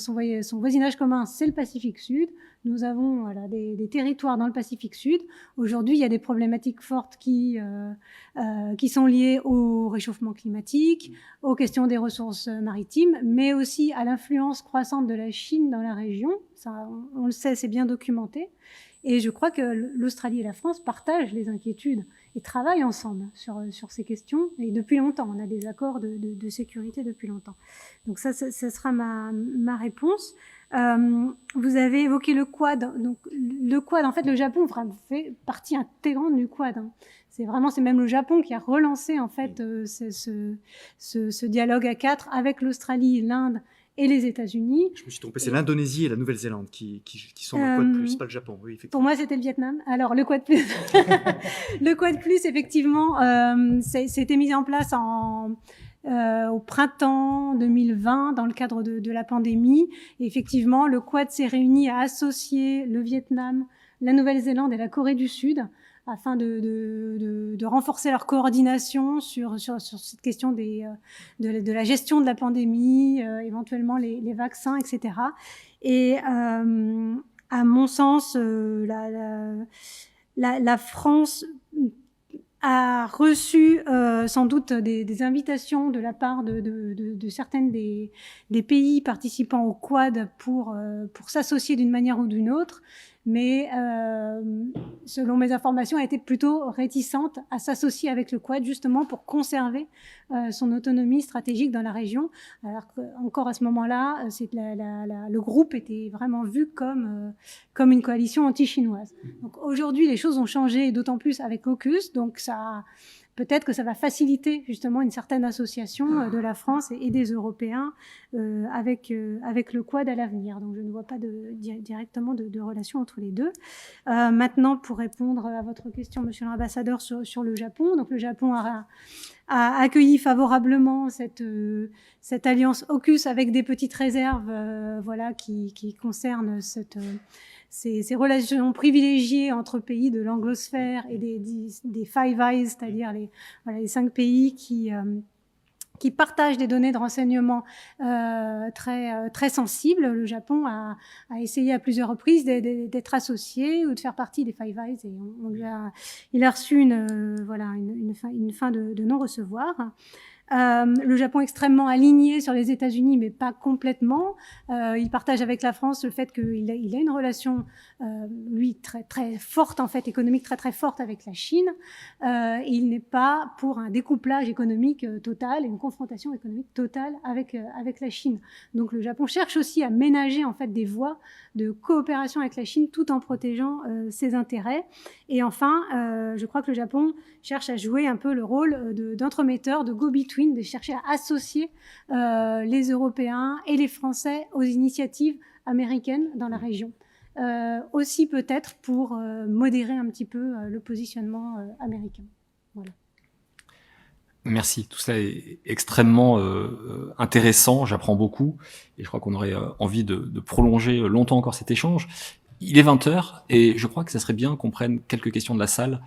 voisinage commun, c'est le Pacifique Sud. Nous avons des territoires dans le Pacifique Sud. Aujourd'hui, il y a des problématiques fortes qui sont liées au réchauffement climatique, aux questions des ressources maritimes, mais aussi à l'influence croissante de la Chine dans la région. Ça, on le sait, c'est bien documenté. Et je crois que l'Australie et la France partagent les inquiétudes et travaillent ensemble sur ces questions. Et depuis longtemps, on a des accords de sécurité depuis longtemps. Donc ça sera ma réponse. Vous avez évoqué le Quad. Donc le Quad, en fait, le Japon fait partie intégrante du Quad. C'est même le Japon qui a relancé en fait ce dialogue à 4 avec l'Australie, l'Inde et les États-Unis. Je me suis trompé, c'est l'Indonésie et la Nouvelle-Zélande qui sont le Quad plus, pas le Japon. Oui, effectivement. Pour moi, c'était le Vietnam. Alors, le Quad plus, le Quad plus, effectivement, c'était mis en place au printemps 2020 dans le cadre de la pandémie. Et effectivement, le Quad s'est réuni à associer le Vietnam, la Nouvelle-Zélande et la Corée du Sud afin de renforcer leur coordination sur cette question de la gestion de la pandémie, éventuellement les vaccins, etc. Et à mon sens, la France a reçu sans doute des invitations de la part de certaines des pays participants au Quad pour s'associer d'une manière ou d'une autre. Mais selon mes informations, elle était plutôt réticente à s'associer avec le Quad, justement pour conserver son autonomie stratégique dans la région. Alors qu'encore à ce moment-là, le groupe était vraiment vu comme une coalition anti-chinoise. Donc aujourd'hui, les choses ont changé, d'autant plus avec AUKUS. Donc peut-être que ça va faciliter justement une certaine association de la France et des Européens avec le Quad à l'avenir. Donc je ne vois pas directement de relation entre les deux. Maintenant, pour répondre à votre question, monsieur l'ambassadeur, sur le Japon. Donc le Japon a accueilli favorablement cette alliance AUKUS avec des petites réserves qui concernent ces relations privilégiées entre pays de l'anglosphère et des Five Eyes, c'est-à-dire les 5 pays qui partagent des données de renseignement très sensibles. Le Japon a essayé à plusieurs reprises d'être associé ou de faire partie des Five Eyes, et il a reçu une fin de non-recevoir. Le Japon extrêmement aligné sur les États-Unis, mais pas complètement. Il partage avec la France le fait qu'il a une relation, lui, très très forte en fait, économique très très forte avec la Chine. Et il n'est pas pour un découplage économique total et une confrontation économique totale avec la Chine. Donc le Japon cherche aussi à ménager en fait des voies de coopération avec la Chine tout en protégeant ses intérêts. Et enfin, je crois que le Japon cherche à jouer un peu le rôle d'entremetteur, de go-between, de chercher à associer les Européens et les Français aux initiatives américaines dans la région. Aussi peut-être pour modérer un petit peu le positionnement américain. Voilà. Merci, tout cela est extrêmement intéressant, j'apprends beaucoup et je crois qu'on aurait envie de prolonger longtemps encore cet échange. Il est 20h et je crois que ça serait bien qu'on prenne quelques questions de la salle,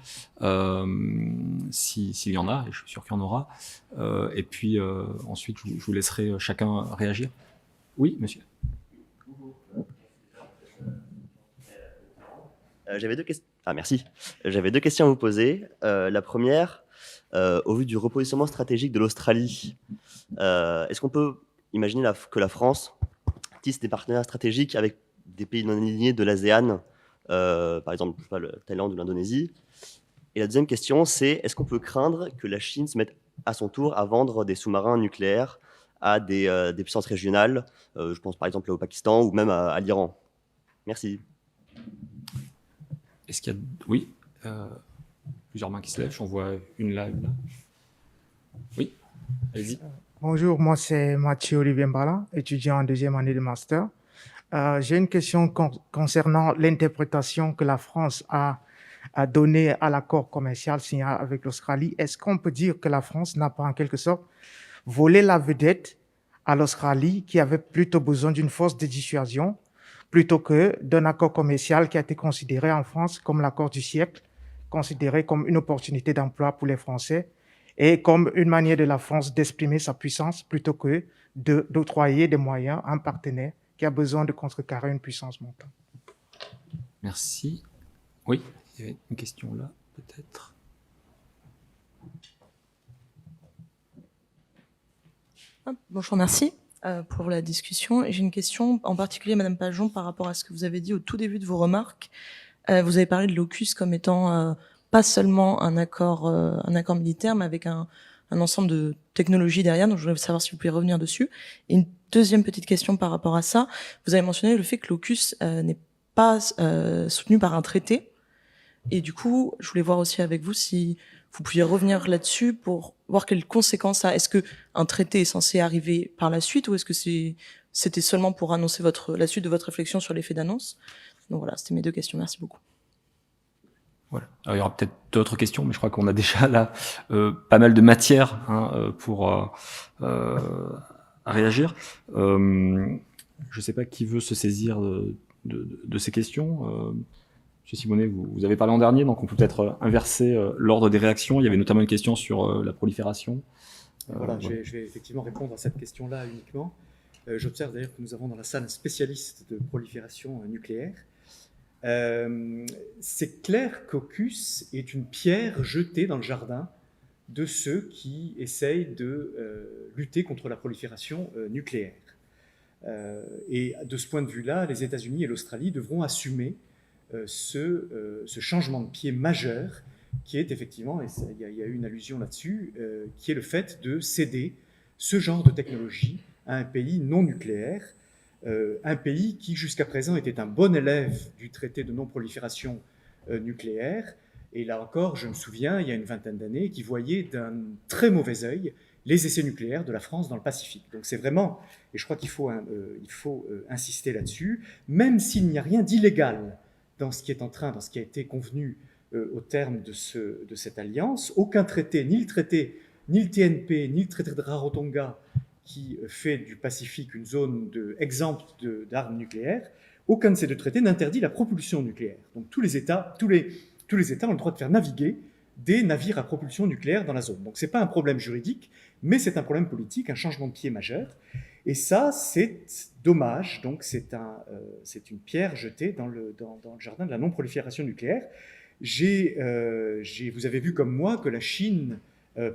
s'il y en a, et je suis sûr qu'il y en aura. Et puis ensuite, je vous laisserai chacun réagir. Oui, monsieur. J'avais deux questions. Ah, merci. J'avais deux questions à vous poser. La première, au vu du repositionnement stratégique de l'Australie, est-ce qu'on peut imaginer que la France tisse des partenaires stratégiques avec des pays non alignés de l'ASEAN, par exemple, je sais pas, le Thaïlande ou l'Indonésie? Et la deuxième question, c'est est-ce qu'on peut craindre que la Chine se mette à son tour à vendre des sous-marins nucléaires à des puissances régionales, je pense par exemple au Pakistan ou même à l'Iran? Merci. Est-ce qu'il y a... Oui, plusieurs mains qui se lèvent. J'en vois une là, une là. Oui, allez-y. Bonjour, moi c'est Mathieu Olivier Mbala, étudiant en deuxième année de master. J'ai une question concernant l'interprétation que la France a donnée à l'accord commercial signé avec l'Australie. Est-ce qu'on peut dire que la France n'a pas en quelque sorte volé la vedette à l'Australie, qui avait plutôt besoin d'une force de dissuasion plutôt que d'un accord commercial qui a été considéré en France comme l'accord du siècle, considéré comme une opportunité d'emploi pour les Français et comme une manière de la France d'exprimer sa puissance plutôt que d'octroyer des moyens à un partenaire qui a besoin de contrecarrer une puissance montante? Merci. Oui, il y avait une question là, peut-être. Bonjour, merci pour la discussion. J'ai une question en particulier, Madame Pajon, par rapport à ce que vous avez dit au tout début de vos remarques. Vous avez parlé de l'AUKUS comme étant pas seulement un accord militaire, mais avec un ensemble de technologies derrière. Donc, je voudrais savoir si vous pouvez revenir dessus. Et une deuxième petite question par rapport à ça. Vous avez mentionné le fait que l'AUKUS n'est pas soutenu par un traité. Et du coup, je voulais voir aussi avec vous si vous pouviez revenir là-dessus pour voir quelles conséquences ça a. Est-ce que un traité est censé arriver par la suite ou est-ce que c'était seulement pour annoncer la suite de votre réflexion sur l'effet d'annonce? Donc voilà, c'était mes deux questions. Merci beaucoup. Voilà. Alors, il y aura peut-être d'autres questions, mais je crois qu'on a déjà là pas mal de matière pour réagir. Je ne sais pas qui veut se saisir de ces questions. Monsieur Simonet, vous avez parlé en dernier, donc on peut peut-être inverser l'ordre des réactions. Il y avait notamment une question sur la prolifération. Voilà, je vais effectivement répondre à cette question-là uniquement. J'observe d'ailleurs que nous avons dans la salle un spécialiste de prolifération nucléaire. C'est clair qu'AUKUS est une pierre jetée dans le jardin de ceux qui essayent de lutter contre la prolifération nucléaire. Et de ce point de vue-là, les États-Unis et l'Australie devront assumer ce changement de pied majeur qui est effectivement, et il y a eu une allusion là-dessus, qui est le fait de céder ce genre de technologie à un pays non nucléaire, un pays qui jusqu'à présent était un bon élève du traité de non-prolifération nucléaire, et là encore, je me souviens, il y a une vingtaine d'années, qui voyait d'un très mauvais œil les essais nucléaires de la France dans le Pacifique. Donc c'est vraiment, et je crois qu'il faut insister là-dessus, même s'il n'y a rien d'illégal dans ce qui a été convenu au terme de cette alliance, aucun traité, ni le TNP, ni le traité de Rarotonga, qui fait du Pacifique une zone exempte d'armes nucléaires, aucun de ces deux traités n'interdit la propulsion nucléaire. Donc tous les États ont le droit de faire naviguer des navires à propulsion nucléaire dans la zone. Donc ce n'est pas un problème juridique, mais c'est un problème politique, un changement de pied majeur. Et ça, c'est dommage. Donc c'est une pierre jetée dans le jardin de la non-prolifération nucléaire. Vous avez vu comme moi que la Chine,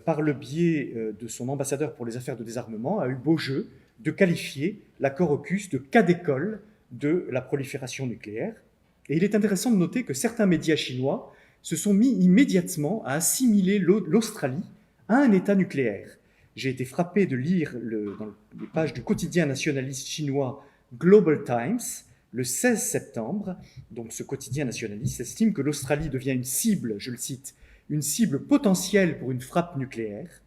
par le biais de son ambassadeur pour les affaires de désarmement, a eu beau jeu de qualifier l'accord AUKUS de cas d'école de la prolifération nucléaire. Et il est intéressant de noter que certains médias chinois se sont mis immédiatement à assimiler l'Australie à un État nucléaire. J'ai été frappé de lire dans les pages du quotidien nationaliste chinois Global Times, le 16 septembre. Donc ce quotidien nationaliste estime que l'Australie devient une cible, je le cite, une cible potentielle pour une frappe nucléaire,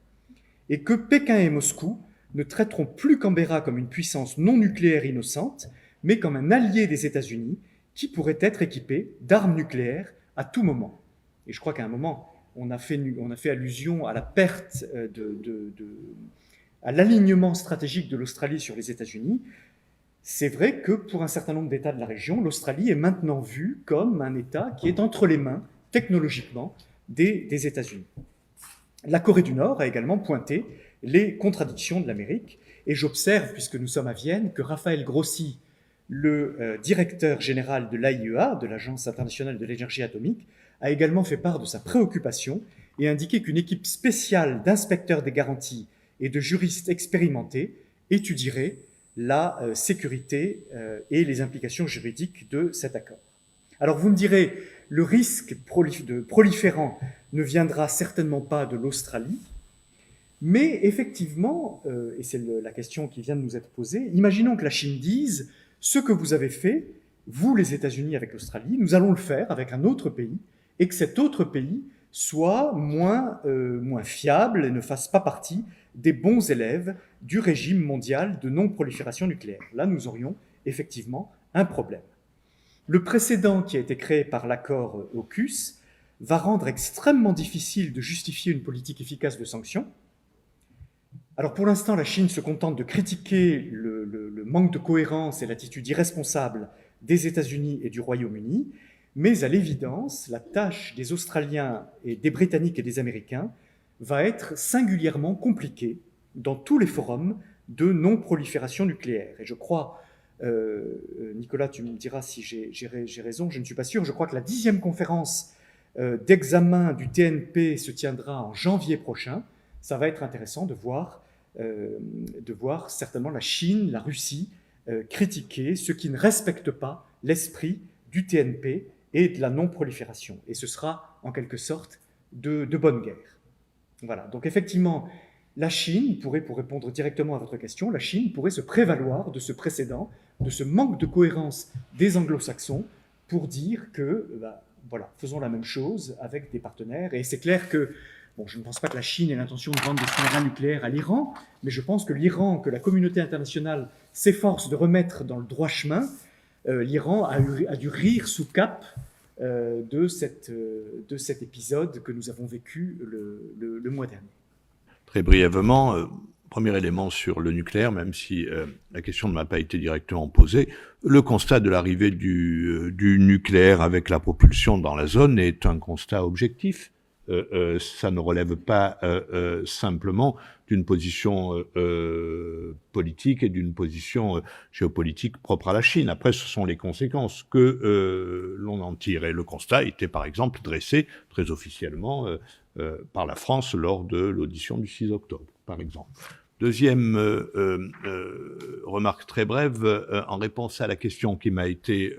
et que Pékin et Moscou ne traiteront plus Canberra comme une puissance non nucléaire innocente, mais comme un allié des États-Unis qui pourrait être équipé d'armes nucléaires à tout moment. Et je crois qu'à un moment, on a fait allusion à la perte, à l'alignement stratégique de l'Australie sur les États-Unis. C'est vrai que pour un certain nombre d'États de la région, l'Australie est maintenant vue comme un État qui est entre les mains, technologiquement, des États-Unis. La Corée du Nord a également pointé les contradictions de l'Amérique, et j'observe, puisque nous sommes à Vienne, que Raphaël Grossi, le directeur général de l'AIEA, de l'Agence internationale de l'énergie atomique, a également fait part de sa préoccupation et indiqué qu'une équipe spéciale d'inspecteurs des garanties et de juristes expérimentés étudierait la sécurité et les implications juridiques de cet accord. Alors vous me direz, le risque proliférant ne viendra certainement pas de l'Australie, mais effectivement, et c'est la question qui vient de nous être posée, imaginons que la Chine dise « ce que vous avez fait, vous les États-Unis avec l'Australie, nous allons le faire avec un autre pays », et que cet autre pays soit moins fiable et ne fasse pas partie des bons élèves du régime mondial de non-prolifération nucléaire. Là, nous aurions effectivement un problème. Le précédent qui a été créé par l'accord AUKUS va rendre extrêmement difficile de justifier une politique efficace de sanctions. Alors pour l'instant, la Chine se contente de critiquer le manque de cohérence et l'attitude irresponsable des États-Unis et du Royaume-Uni, mais à l'évidence, la tâche des Australiens et des Britanniques et des Américains va être singulièrement compliquée dans tous les forums de non-prolifération nucléaire. Et je crois, Nicolas, tu me diras si j'ai raison, je ne suis pas sûr, je crois que la 10e conférence d'examen du TNP se tiendra en janvier prochain. Ça va être intéressant de voir certainement la Chine, la Russie critiquer ceux qui ne respectent pas l'esprit du TNP et de la non-prolifération. Et ce sera en quelque sorte de bonne guerre. Voilà, donc effectivement, la Chine pourrait, pour répondre directement à votre question, la Chine pourrait se prévaloir de ce précédent, de ce manque de cohérence des anglo-saxons pour dire que, voilà, faisons la même chose avec des partenaires. Et c'est clair que, bon, je ne pense pas que la Chine ait l'intention de vendre des sous-marins nucléaires à l'Iran, mais je pense que l'Iran, que la communauté internationale s'efforce de remettre dans le droit chemin, l'Iran a dû rire sous cape de cet épisode que nous avons vécu le mois dernier. Très brièvement, premier élément sur le nucléaire, même si la question ne m'a pas été directement posée, le constat de l'arrivée du nucléaire avec la propulsion dans la zone est un constat objectif. Ça ne relève pas simplement d'une position politique et d'une position géopolitique propre à la Chine. Après, ce sont les conséquences que l'on en tire. Et le constat était, par exemple, dressé très officiellement par la France lors de l'audition du 6 octobre, par exemple. Deuxième remarque très brève, en réponse à la question qui m'a été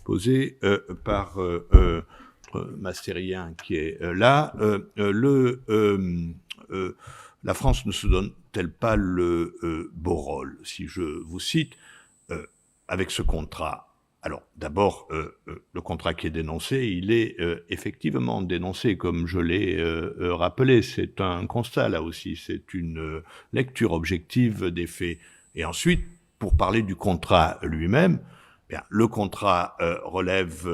posée par Mastérien qui est là, la France ne se donne-t-elle pas le beau rôle, si je vous cite, avec ce contrat? Alors, d'abord, le contrat qui est dénoncé, il est effectivement dénoncé, comme je l'ai rappelé. C'est un constat, là aussi. C'est une lecture objective des faits. Et ensuite, pour parler du contrat lui-même, bien, le contrat relève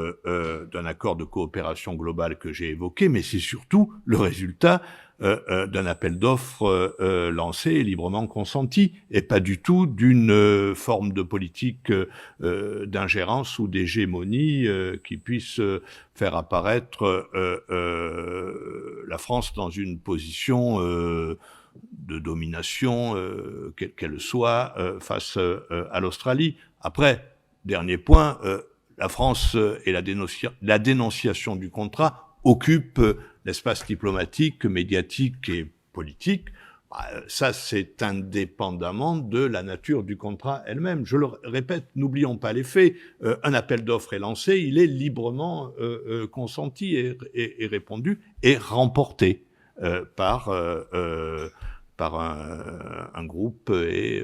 d'un accord de coopération globale que j'ai évoqué, mais c'est surtout le résultat d'un appel d'offres lancé et librement consenti, et pas du tout d'une forme de politique d'ingérence ou d'hégémonie qui puisse faire apparaître la France dans une position de domination, quelle qu'elle soit, face à l'Australie. Après, dernier point, la France et la dénonciation du contrat occupent l'espace diplomatique, médiatique et politique. Ça, c'est indépendamment de la nature du contrat elle-même. Je le répète, n'oublions pas les faits. Un appel d'offres est lancé, il est librement consenti et répondu et remporté par un groupe et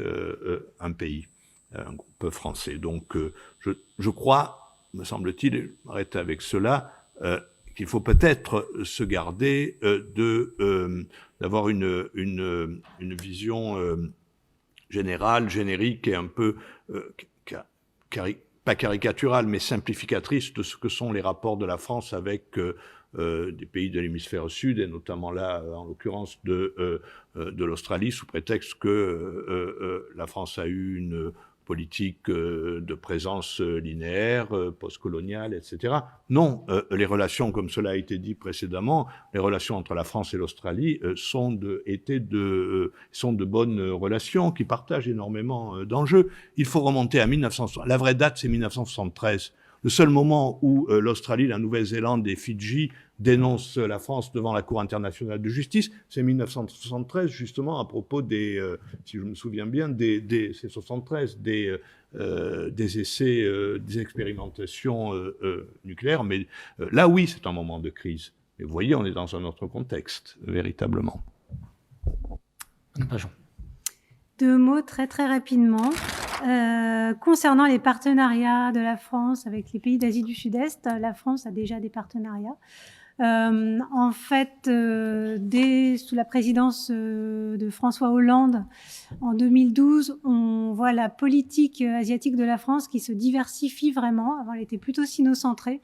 un pays. Un groupe français. Donc, je crois, me semble-t-il, et je m'arrête avec cela, qu'il faut peut-être se garder d'avoir une vision générale, générique et un peu, pas caricaturale, mais simplificatrice de ce que sont les rapports de la France avec des pays de l'hémisphère sud, et notamment là, en l'occurrence de l'Australie, sous prétexte que la France a eu une politique de présence linéaire, postcoloniale, etc. Non, les relations, comme cela a été dit précédemment, les relations entre la France et l'Australie sont de bonnes relations qui partagent énormément d'enjeux. Il faut remonter à 1960. La vraie date, c'est 1973. Le seul moment où l'Australie, la Nouvelle-Zélande et Fidji dénoncent la France devant la Cour internationale de justice, c'est 1973, justement, à propos des, si je me souviens bien, c'est 73, des essais, des expérimentations nucléaires. Mais là, oui, c'est un moment de crise. Mais vous voyez, on est dans un autre contexte, véritablement. Deux mots très très rapidement. Concernant les partenariats de la France avec les pays d'Asie du Sud-Est, la France a déjà des partenariats. En fait, dès sous la présidence de François Hollande en 2012, on voit la politique asiatique de la France qui se diversifie vraiment. Avant, elle était plutôt sino-centrée.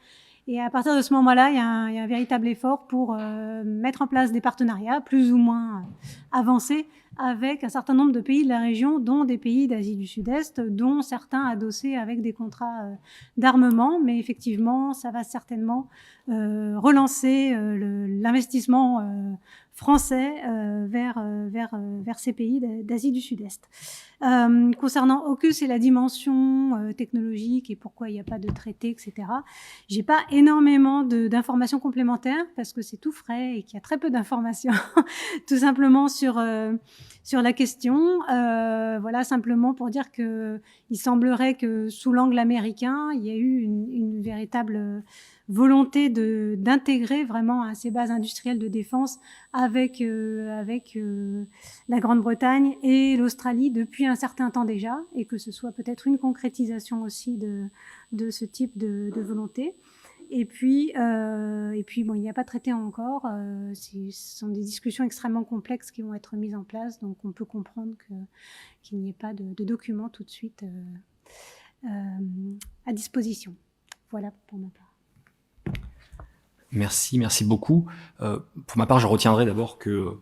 Et à partir de ce moment-là, il y a un véritable effort pour mettre en place des partenariats plus ou moins avancés avec un certain nombre de pays de la région, dont des pays d'Asie du Sud-Est, dont certains adossés avec des contrats d'armement. Mais effectivement, ça va certainement relancer l'investissement français vers ces pays d'Asie du Sud-Est. Concernant AUKUS et la dimension technologique et pourquoi il n'y a pas de traité, etc., j'ai pas énormément d'informations complémentaires parce que c'est tout frais et qu'il y a très peu d'informations tout simplement sur la question. Voilà, simplement pour dire que il semblerait que sous l'angle américain, il y a eu une véritable volonté d'intégrer vraiment ces bases industrielles de défense avec la Grande-Bretagne et l'Australie depuis un certain temps déjà, et que ce soit peut-être une concrétisation aussi de ce type de volonté. Et puis bon, il n'y a pas de traité encore. Ce sont des discussions extrêmement complexes qui vont être mises en place, donc on peut comprendre qu'il n'y ait pas de documents tout de suite à disposition. Voilà pour ma part. Merci beaucoup. Pour ma part, je retiendrai d'abord que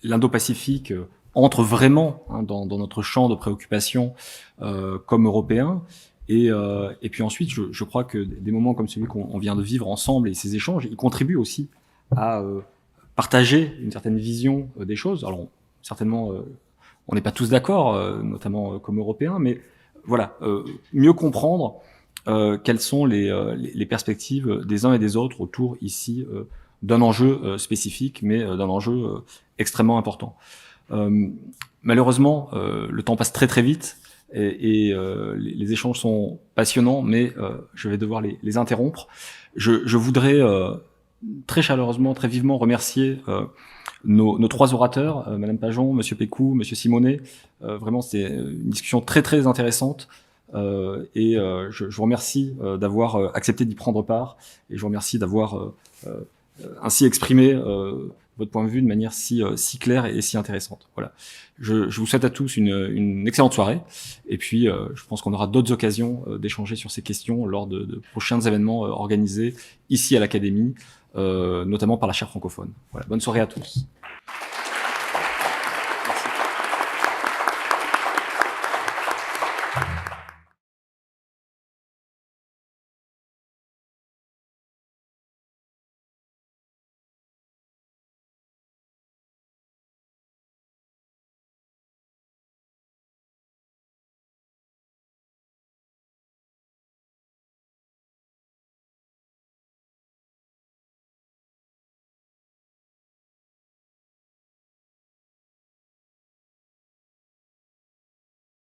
l'Indo-Pacifique entre vraiment dans notre champ de préoccupation comme Européens. Et puis ensuite, je crois que des moments comme celui qu'on vient de vivre ensemble et ces échanges, ils contribuent aussi à partager une certaine vision des choses. Alors certainement, on n'est pas tous d'accord, notamment comme Européens, mais voilà, mieux comprendre quelles sont les perspectives des uns et des autres autour ici d'un enjeu spécifique, mais d'un enjeu extrêmement important. Malheureusement, le temps passe très très vite et les échanges sont passionnants, mais je vais devoir les interrompre. Je voudrais très chaleureusement, très vivement remercier nos trois orateurs, Madame Pajon, Monsieur Pécou, Monsieur Simonet. Vraiment, c'est une discussion très très intéressante. Je vous remercie d'avoir accepté d'y prendre part et je vous remercie d'avoir ainsi exprimé votre point de vue de manière si claire et si intéressante. Voilà. Je vous souhaite à tous une excellente soirée et puis je pense qu'on aura d'autres occasions d'échanger sur ces questions lors de prochains événements organisés ici à l'Académie, notamment par la chaire francophone. Voilà. Bonne soirée à tous.